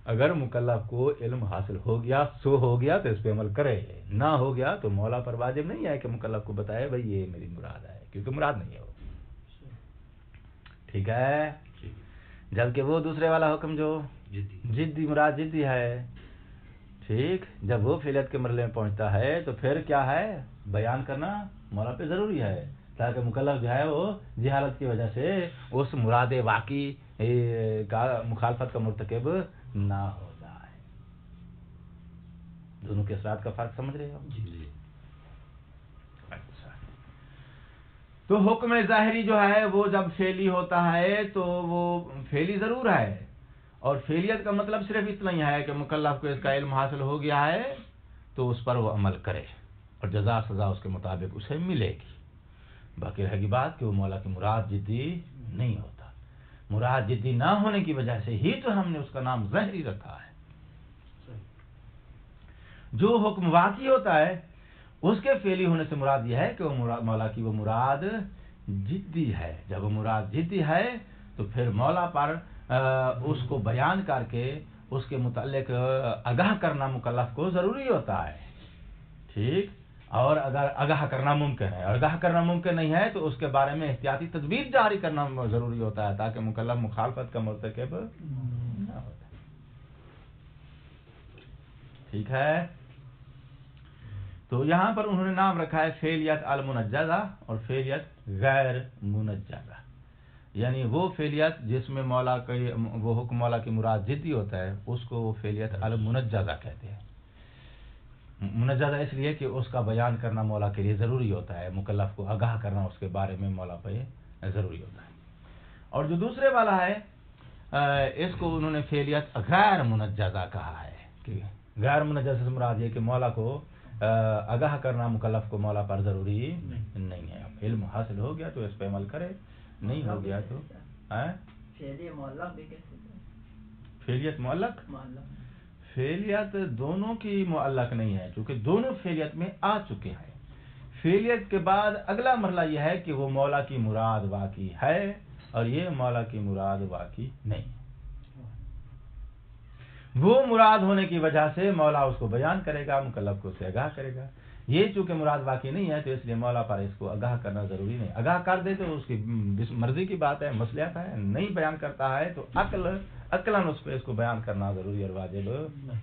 اگر مکلف کو علم حاصل ہو گیا سو ہو گیا تو اس پہ عمل کرے، نہ ہو گیا تو مولا پر واجب نہیں ہے کہ مکلف کو بتائے بھائی یہ میری مراد ہے، کیونکہ مراد نہیں ہے وہ. ٹھیک ہے. جبکہ وہ دوسرے والا حکم جو جدی مراد جدی ہے، ٹھیک، جب وہ فعلیت کے مرحلے میں پہنچتا ہے تو پھر کیا ہے؟ بیان کرنا مولا پہ ضروری ہے تاکہ مکلف جو ہے وہ جہالت کی وجہ سے اس مراد واقعی کا مخالفت کا مرتکب نہ ہو جائے. دونوں کے اثرات کا فرق سمجھ رہے ہو؟ اچھا. تو حکم ظاہری جو ہے وہ جب فعلی ہوتا ہے تو وہ فعلی ضرور ہے، اور فعلیت کا مطلب صرف اتنا ہی ہے کہ مکلف کو اس کا علم حاصل ہو گیا ہے تو اس پر وہ عمل کرے اور جزا سزا اس کے مطابق اسے ملے گی. باقی رہے گی بات کہ وہ مولا کی مراد جدی نہیں ہوتا. مراد جدی نہ ہونے کی وجہ سے ہی تو ہم نے اس کا نام ظاہری رکھا ہے. جو حکم واقعی ہوتا ہے اس کے فعلی ہونے سے مراد یہ ہے کہ وہ مولا کی وہ مراد جدی ہے. جب وہ مراد جدی ہے تو پھر مولا پر اس کو بیان کر کے اس کے متعلق آگاہ کرنا مکلف کو ضروری ہوتا ہے. ٹھیک. اور اگر آگاہ کرنا ممکن ہے اور آگاہ کرنا ممکن نہیں ہے تو اس کے بارے میں احتیاطی تدبیر جاری کرنا ضروری ہوتا ہے تاکہ مکلف مخالفت کا مرتکب نہ ہو. ٹھیک ہے. تو یہاں پر انہوں نے نام رکھا ہے فعلیت المنجزہ اور فعلیت غیر منجزہ، یعنی وہ فعلیت جس میں مولا کا وہ حکم مولا کی مراد جدی ہوتا ہے اس کو وہ فعلیت المنجزہ کہتے ہیں. منجزہ اس لیے کہ اس کا بیان کرنا مولا کے لیے ضروری ہوتا ہے، مکلف کو آگاہ کرنا اس کے بارے میں مولا پہ ضروری ہوتا ہے. اور جو دوسرے والا ہے اس کو انہوں نے فعلیت غیر منجزہ کہا ہے کہ غیر منجزہ سے مراد یہ کہ مولا کو آگاہ کرنا مکلف کو مولا پر ضروری نہیں ہے. اب علم حاصل ہو گیا تو اس پہ عمل کرے، نہیں ہو گیا تو فعلیت معلق فعلیت دونوں کی معلق نہیں ہے چونکہ دونوں فعلیت میں آ چکے ہیں. فعلیت کے بعد اگلا مرحلہ یہ ہے کہ وہ مولا کی مراد واقعی ہے اور یہ مولا کی مراد واقعی نہیں. وہ مراد ہونے کی وجہ سے مولا اس کو بیان کرے گا، مکلف کو اسے آگاہ کرے گا. یہ چونکہ مراد واقعی نہیں ہے تو اس لیے مولا پر اس کو آگاہ کرنا ضروری نہیں. آگاہ کر دے تو اس کی مرضی کی بات ہے، مصلحت ہے. نہیں بیان کرتا ہے تو عقلاً اس پہ اس کو بیان کرنا ضروری اور واجب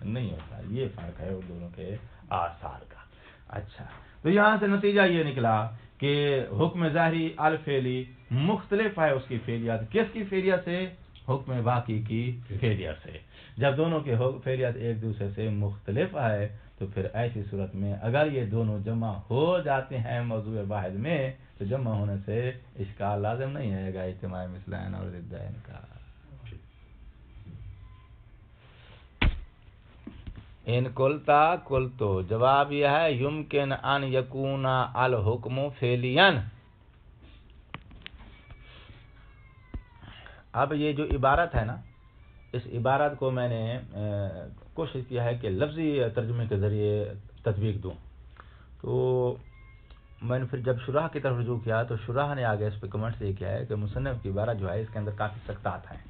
نہیں ہوتا. یہ فرق ہے ان دونوں کے آثار کا. اچھا، تو یہاں سے نتیجہ یہ نکلا کہ حکم ظاہری الفعلی مختلف ہے اس کی فعلیت. کس کی فعلیت سے؟ حکم واقعی کی فعلیت سے. جب دونوں کے فعلیت ایک دوسرے سے مختلف ہے تو پھر ایسی صورت میں اگر یہ دونوں جمع ہو جاتے ہیں موضوع واحد میں تو جمع ہونے سے اشکال لازم نہیں ہے گا اجتماع مثلین اور ضدین کا. ان قلتا قلتو، جواب یہ ہے یمکن ان یکون الحکم فعلین. اب یہ جو عبارت ہے نا، اس عبارت کو میں نے کوشش کیا ہے کہ لفظی ترجمے کے ذریعے تطبیق دوں. تو میں نے پھر جب شرح کی طرف رجوع کیا تو شرح نے آگے اس پہ کمنٹ سے یہ کیا ہے کہ مصنف کی عبارت جو ہے اس کے اندر کافی سکتات ہیں.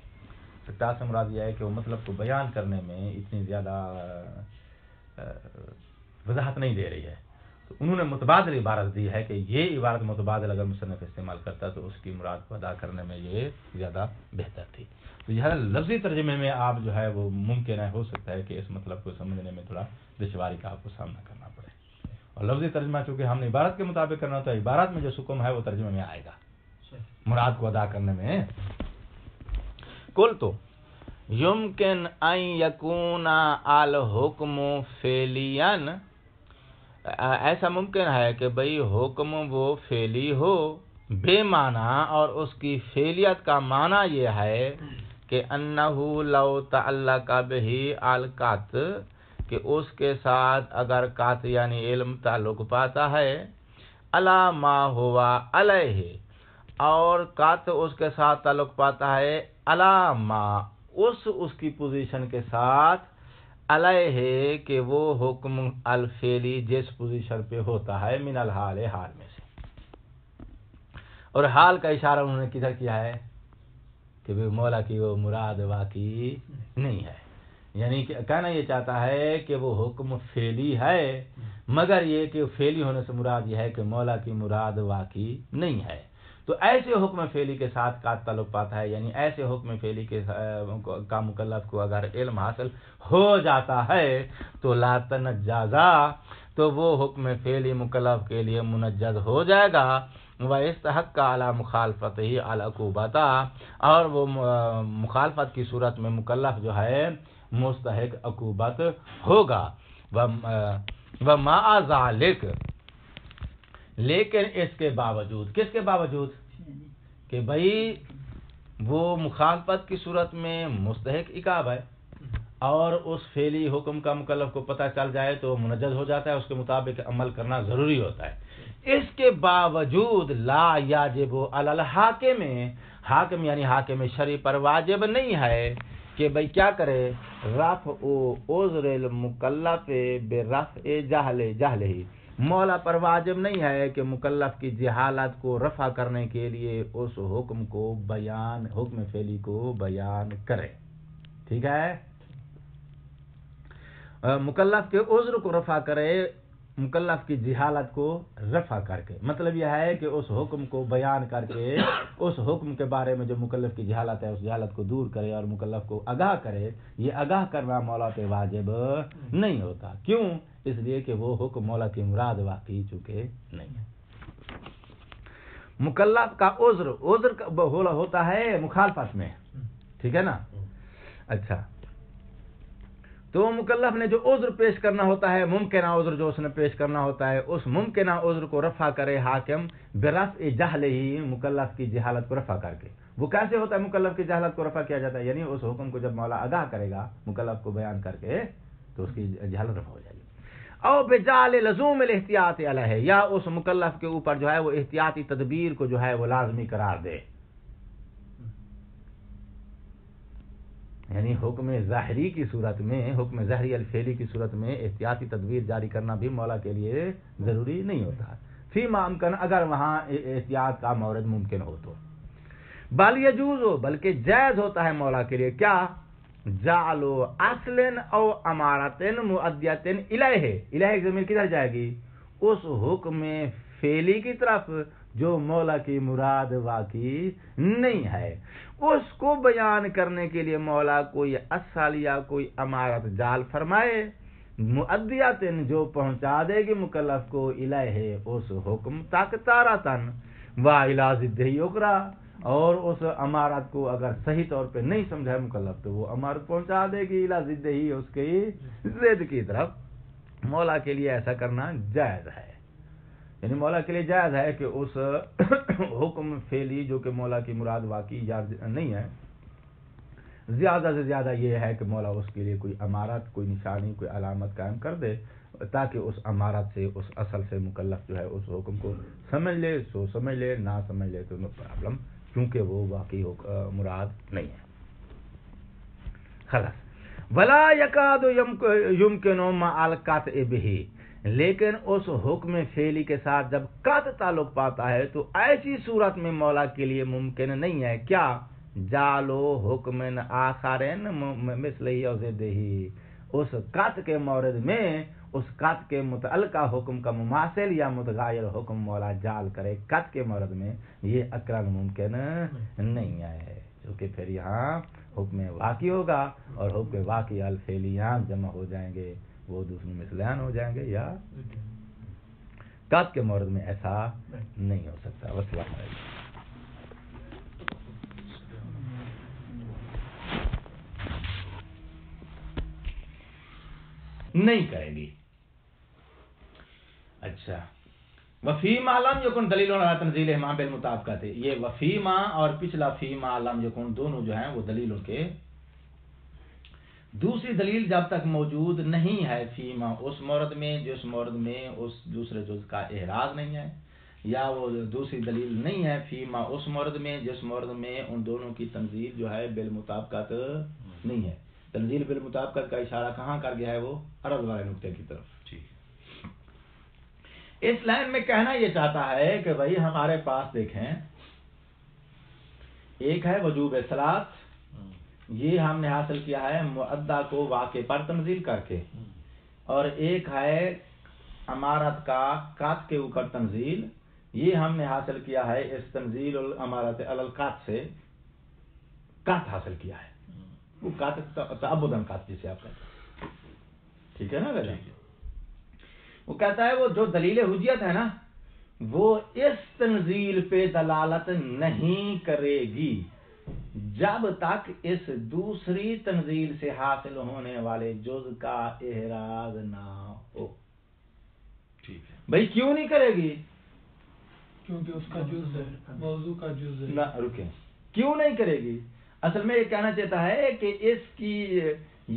سکتات سے مراد یہ ہے کہ وہ مطلب کو بیان کرنے میں اتنی زیادہ وضاحت نہیں دے رہی ہے. تو انہوں نے متبادل عبارت دی ہے کہ یہ عبارت متبادل اگر مصنف استعمال کرتا تو اس کی مراد کو ادا کرنے میں یہ زیادہ بہتر تھی. تو یہ لفظی ترجمے میں آپ جو ہے وہ ممکن ہے ہو سکتا ہے کہ اس مطلب کو سمجھنے میں تھوڑا دشواری کا آپ کو سامنا کرنا پڑے. اور لفظی ترجمہ چونکہ ہم نے عبارت کے مطابق کرنا ہوتا ہے، عبارت میں جو حکم ہے وہ ترجمے میں آئے گا مراد کو ادا کرنے میں. کل تو یمکن ان یکون الحکم فعلین، ایسا ممکن ہے کہ بھئی حکم وہ فعلی ہو بے معنی، اور اس کی فعلیت کا معنی یہ ہے کہ انہو لو تعلق بہی القات، کہ اس کے ساتھ اگر قات یعنی علم تعلق پاتا ہے، علی ما ہوا علیہ، اور قات اس کے ساتھ تعلق پاتا ہے علی ما، اس کی پوزیشن کے ساتھ، علیہ کہ وہ حکم الفعلی جس پوزیشن پہ ہوتا ہے من الحال، حال میں سے. اور حال کا اشارہ انہوں نے کدھر کیا ہے کہ مولا کی وہ مراد واقعی نہیں ہے. یعنی کہ کہنا یہ چاہتا ہے کہ وہ حکم فعلی ہے، مگر یہ کہ فعلی ہونے سے مراد یہ ہے کہ مولا کی مراد واقعی نہیں ہے. تو ایسے حکم فعلی کے ساتھ کا تعلق پاتا ہے، یعنی ایسے حکم فعلی کے کا مکلف کو اگر علم حاصل ہو جاتا ہے تو لا تنجازا، تو وہ حکم فعلی مکلف کے لیے منجز ہو جائے گا. وَيَسْتَحِقَّ عَلَى مُخَالَفَتِهِ الْعُقُوبَةَ، اور وہ مخالفت کی صورت میں مکلف جو ہے مستحق عقوبت ہوگا. وَمَعَ ذَلِكَ، لیکن اس کے باوجود، کس کے باوجود؟ کہ بھئی وہ مخالفت کی صورت میں مستحق عقاب ہے اور اس فعلی حکم کا مکلف کو پتہ چل جائے تو منجز ہو جاتا ہے، اس کے مطابق عمل کرنا ضروری ہوتا ہے. اس کے باوجود لا یاجب علی الحاکم، حاکم یعنی حاکم شرعی پر واجب نہیں ہے کہ بھئی کیا کرے، رفع عذر المکلف برفع جہلہ، مولا پر واجب نہیں ہے کہ مکلف کی جہالت کو رفع کرنے کے لیے اس حکم کو بیان، حکم فعلی کو بیان کرے. ٹھیک ہے، مکلف کے عذر کو رفع کرے، مکلف کی جہالت کو رفع کر کے. مطلب یہ ہے کہ اس حکم کو بیان کر کے اس حکم کے بارے میں جو مکلف کی جہالت ہے اس جہالت کو دور کرے اور مکلف کو آگاہ کرے. یہ آگاہ کرنا مولا پہ واجب نہیں ہوتا. کیوں؟ اس لیے کہ وہ حکم مولا کی مراد واقعی چونکہ نہیں ہے. مکلف کا عذر ہوتا ہے مخالفت میں، ٹھیک ہے نا. اچھا، تو مکلف نے جو عذر پیش کرنا ہوتا ہے، ممکنہ عذر جو اس نے پیش کرنا ہوتا ہے، اس ممکنہ عذر کو رفع کرے حاکم برفع جہل ہی، مکلف کی جہالت کو رفع کر کے. وہ کیسے ہوتا ہے مکلف کی جہالت کو رفع کیا جاتا ہے؟ یعنی اس حکم کو جب مولا آگاہ کرے گا مکلف کو بیان کر کے تو اس کی جہالت رفع ہو جائے گی. او بجعل لزوم الاحتیاط علیہ، یا اس مکلف کے اوپر جو ہے وہ احتیاطی تدبیر کو جو ہے وہ لازمی قرار دے. یعنی حکم ظاہری کی صورت میں، حکم ظاہری الفعلی کی صورت میں احتیاطی تدبیر جاری کرنا بھی مولا کے لیے ضروری نہیں ہوتا، فیما امکن، اگر وہاں احتیاط کا مورد ممکن ہو تو. بل یجوز ہو، بلکہ جائز ہوتا ہے مولا کے لیے کیا، جعل اصل او امارت مؤدیت الیہ، الیہ کی ضمیر کدھر جائے گی؟ اس حکم فعلی کی طرف جو مولا کی مراد واقعی نہیں ہے، اس کو بیان کرنے کے لیے مولا کوئی اصل یا کوئی امارت جعل فرمائے، مؤدیت جو پہنچا دے گی مکلف کو الیہ اس حکم تک تارتن، وَإِلَى ضِدِّهِ أُخْرَى، اور اس امارت کو اگر صحیح طور پہ نہیں سمجھا مکلف تو وہ امارت پہنچا دے گی اِلَى ضِدِّهِ، اس کی ضد کی طرف۔ مولا کے لیے ایسا کرنا جائز ہے، یعنی مولا کے لیے جائز ہے کہ اس حکم فعلی جو کہ مولا کی مراد واقعی ایجاد نہیں ہے، زیادہ سے زیادہ یہ ہے کہ مولا اس کے لیے کوئی امارت، کوئی نشانی، کوئی علامت قائم کر دے تاکہ اس امارت سے، اس اصل سے مکلف جو ہے اس حکم کو سمجھ لے، سو سمجھ لے، نہ سمجھ لے تو نو پرابلم، کیونکہ وہ واقعی مراد نہیں ہے۔ خلاص ولا یکاد یمکن مع القطع به، لیکن اس حکم فعلی کے ساتھ جب قطع تعلق پاتا ہے تو ایسی صورت میں مولا کے لیے ممکن نہیں ہے کیا جالو حکم آخرین مثلہ اور ضدہ، اس قطع کے مورد میں اس قطع کے متعلقہ حکم کا مماثل یا متغیر حکم مولا جال کرے قطع کے مورد میں، یہ اقرار ممکن نہیں ہے، کیونکہ پھر یہاں حکم واقعی ہوگا اور حکم واقعی الفعلیان جمع ہو جائیں گے، وہ دوسرے مثلیان ہو جائیں گے، یا قطع کے مورد میں ایسا نہیں ہو سکتا۔ والسلام علیکم۔ نہیں کرے گی۔ اچھا، وفیما لم یکن دلیل علی تنزیل امام بالمطابقت، یہ وفیما اور پچھلا فیما لم یکن دونوں جو ہیں وہ دلیلوں کے، دوسری دلیل جب تک موجود نہیں ہے فیما اس مورد میں جس مورد میں اس دوسرے جز کا احراز نہیں ہے، یا وہ دوسری دلیل نہیں ہے فیما اس مورد میں جس مورد میں ان دونوں کی تنزیل جو ہے بالمطابقت نہیں ہے۔ تنزیل بالمطابقت کا اشارہ کہاں کر گیا ہے؟ وہ عرض والے نقطے کی طرف۔ اس لائن میں کہنا یہ چاہتا ہے کہ بھائی ہمارے پاس دیکھیں، ایک ہے وجوب صلاۃ، یہ ہم نے حاصل کیا ہے مؤدہ کو واقع پر تنزیل کر کے، اور ایک ہے امارت کا قطع کے اوپر تنزیل، یہ ہم نے حاصل کیا ہے اس تنزیل الامارت علی القطع سے قطع حاصل کیا ہے، وہ قطع تعبداً قطع جسے آپ کہتے ہیں، ٹھیک ہے نا؟ وہ کہتا ہے وہ جو دلیل حجیت ہے نا وہ اس تنزیل پہ دلالت نہیں کرے گی جب تک اس دوسری تنزیل سے حاصل ہونے والے جز کا احراز نہ ہو۔ ٹھیک ہے بھائی، کیوں نہیں کرے گی؟ کیونکہ اس کا جز ہے، موضوع کا جز ہے۔ نہ رکیں، کیوں نہیں کرے گی؟ اصل میں یہ کہنا چاہتا ہے کہ اس کی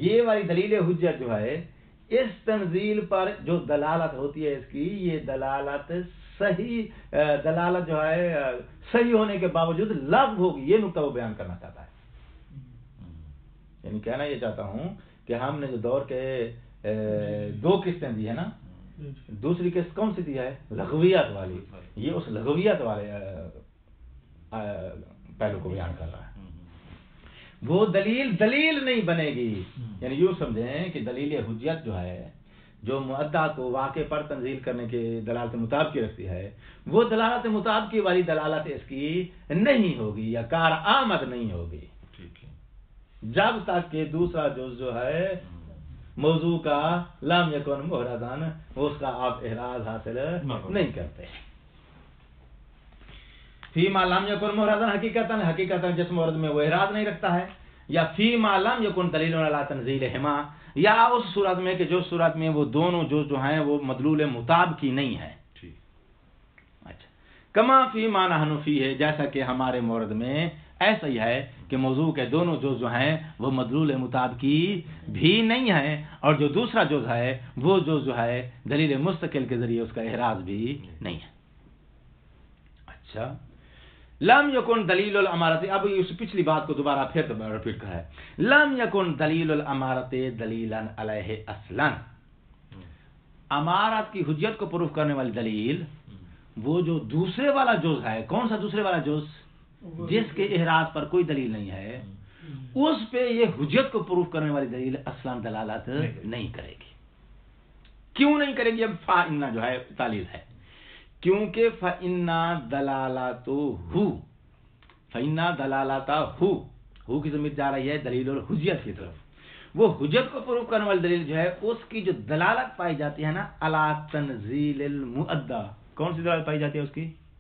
یہ والی دلیل حجت جو ہے اس تنزیل پر جو دلالت ہوتی ہے، اس کی یہ دلالت صحیح دلالت جو ہے صحیح ہونے کے باوجود لغو ہوگی، یہ نقطہ وہ بیان کرنا چاہتا ہے۔ یعنی کہنا یہ چاہتا ہوں کہ ہم نے جو دور کے دو قسطیں دی ہے نا، دوسری قسط کون سی دی ہے؟ لغویات والی، یہ اس لغویات والے پہلو کو بیان کر رہا ہے۔ وہ دلیل نہیں بنے گی، یعنی یوں سمجھیں کہ دلیل حجت جو ہے جو مؤدہ کو واقع پر تنزیل کرنے کے دلالت مطابقی رکھتی ہے، وہ دلالت مطابقی والی دلالت اس کی نہیں ہوگی یا کار آمد نہیں ہوگی جب تک کہ دوسرا جز جو ہے موضوع کا لم یکن محرزان، اس کا آپ احراز حاصل نہیں کرتے۔ فیما لم یکن محرزان حقیقتاً جس مورد میں وہ احراز نہیں رکھتا ہے، یا فیما لم یکن دلیل علی تنزیلہما، یا اس صورت میں کہ جو صورت میں وہ دونوں جو ہیں وہ مدلول مطابقی نہیں ہے۔ اچھا، کما فیما نحن فیہ، جیسا کہ ہمارے مورد میں ایسا ہی ہے کہ موضوع کے دونوں جز جو ہیں وہ مدلول مطابقی بھی نہیں ہیں، اور جو دوسرا جز ہے وہ جو ہے دلیل مستقل کے ذریعے اس کا احراز بھی نہیں ہے۔ اچھا، لم یکن دلیل الامارت، اب اس پچھلی بات کو دوبارہ پھر ریپیٹ کر ہے، لم یکن دلیل الامارت دلیلا علیہ اصلا، امارت کی حجت کو پروف کرنے والی دلیل وہ جو دوسرے والا جز ہے، کون سا دوسرے والا جز؟ جس کے احراز پر کوئی دلیل نہیں ہے، اس پہ یہ حجت کو پروف کرنے والی دلیل اصلا دلالت نہیں کرے گی۔ کیوں نہیں کرے گی؟ اب فَإِنَّ جو ہے تعلیل ہے، کیونکہ فَإِنَّ دَلَالَتُهُ، فَإِنَّ دَلَالَتَهُ، ہو کی ضمیر جا رہی ہے دلیل الحجت کی طرف، وہ حجت کو پروف کرنے والی دلیل جو ہے اس کی جو دلالت پائی جاتی ہے نا علی تنزیل المؤدہ، کون سی دلالت پائی جاتی ہے اس کی؟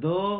2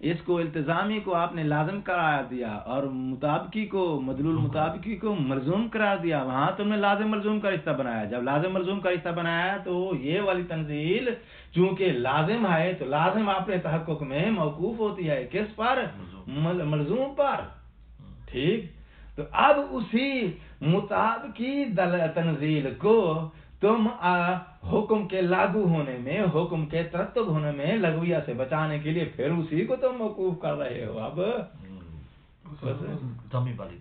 اس کو التزامی کو آپ نے لازم قرار دیا اور مطابقی کو مدلول مطابقی کو ملزوم قرار دیا، وہاں تم نے لازم ملزوم کا رشتہ بنایا. جب لازم ملزوم کا رشتہ بنایا تو یہ والی تنزیل چونکہ لازم ہے تو لازم آپ نے تحقق میں موقوف ہوتی ہے کس پر؟ ملزوم پر. ٹھیک، تو اب اسی مطابقی تنزیل کو تم حکم کے لاگو ہونے میں، حکم کے ترتب ہونے میں لغویہ سے بچانے کے لیے پھر اسی کو تم موقوف کر رہے ہو اب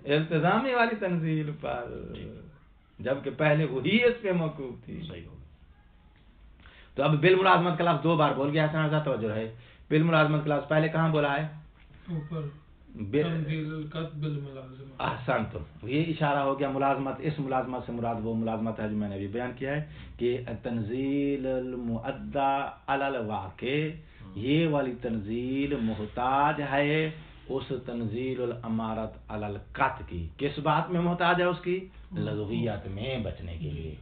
التزامی والی تنزیل پر، جبکہ پہلے وہی اس پہ موقوف تھی. تو اب بالملازمت کا لفظ 2 بار بول گیا ہے، توجہ ہے. بالملازمت کا لفظ پہلے کہاں بولا ہے؟ اوپر تنزیل القط بالملازمہ. احسنتم، یہ اشارہ ہو گیا ملازمت. اس ملازمت سے مراد وہ ملازمت ہے جو میں نے ابھی بیان کیا ہے کہ تنزیل المؤدی علی الواقع، یہ والی تنزیل محتاج ہے اس تنزیل الامارت علی القط کی. کس بات میں محتاج ہے؟ اس کی لغویات میں بچنے کے لیے.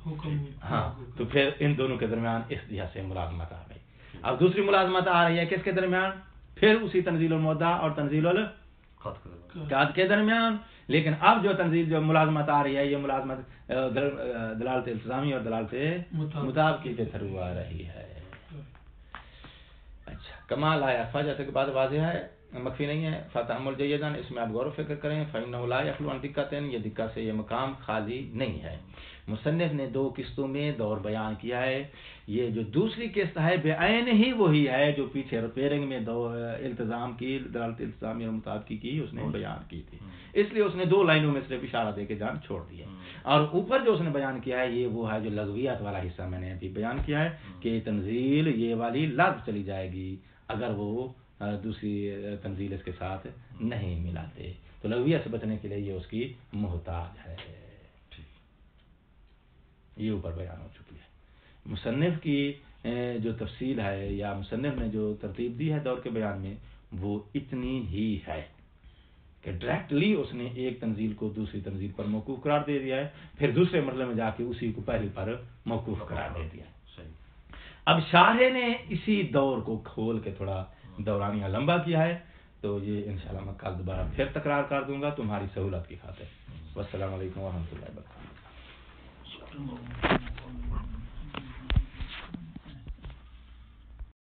ہاں، تو پھر ان دونوں کے درمیان اس جہت سے ملازمت آ گئی. اب دوسری ملازمت آ رہی ہے کس کے درمیان؟ پھر اسی تنزیل المؤدی اور تنزیل القط کے درمیان. لیکن اب جو تنزیل جو ملازمت آ رہی ہے یہ ملازمت دلالت التزامی اور دلالت مطابقی کے تھرو آ رہی ہے. اچھا، کمال آیا فاجہ کے بعد واضح ہے، مخفی نہیں ہے. فتحمل جیدن، اس میں آپ غور و فکر کریں. فإنه لا يخلو عن دقتين، یہ دقت سے یہ مقام خالی نہیں ہے. مصنف نے 2 قسطوں میں دور بیان کیا ہے. یہ جو دوسری قسط ہے بعین ہی وہی ہے جو پیچھے ریپیئرنگ میں التزام کی، دلالت التزامی اور مطابقی کی اس نے بیان کی تھی. اس لیے اس نے 2 لائنوں میں صرف اشارہ دے کے جان چھوڑ دیا. اور اوپر جو اس نے بیان کیا ہے یہ وہ ہے جو لغویات والا حصہ میں نے ابھی بیان کیا ہے کہ تنزیل یہ والی لغو چلی جائے گی اگر وہ دوسری تنزیل اس کے ساتھ نہیں ملاتے. تو لغویہ سے بچنے کے لیے یہ اس کی محتاج ہے. یہ اوپر بیان ہو چکی ہے. مصنف کی جو تفصیل ہے یا مصنف نے جو ترتیب دی ہے دور کے بیان میں وہ اتنی ہی ہے کہ ڈائریکٹلی اس نے ایک تنزیل کو دوسری تنزیل پر موقوف قرار دے دیا ہے، پھر دوسرے مرحلے میں جا کے اسی کو پہلی پر موقوف قرار دے دیا. اب شارح نے اسی دور کو کھول کے تھوڑا دورانیہ لمبا کیا ہے، تو یہ انشاءاللہ میں کل دوبارہ پھر تکرار کر دوں گا تمہاری سہولت کی خاطر. والسلام علیکم ورحمۃ اللہ وبرکاتہ.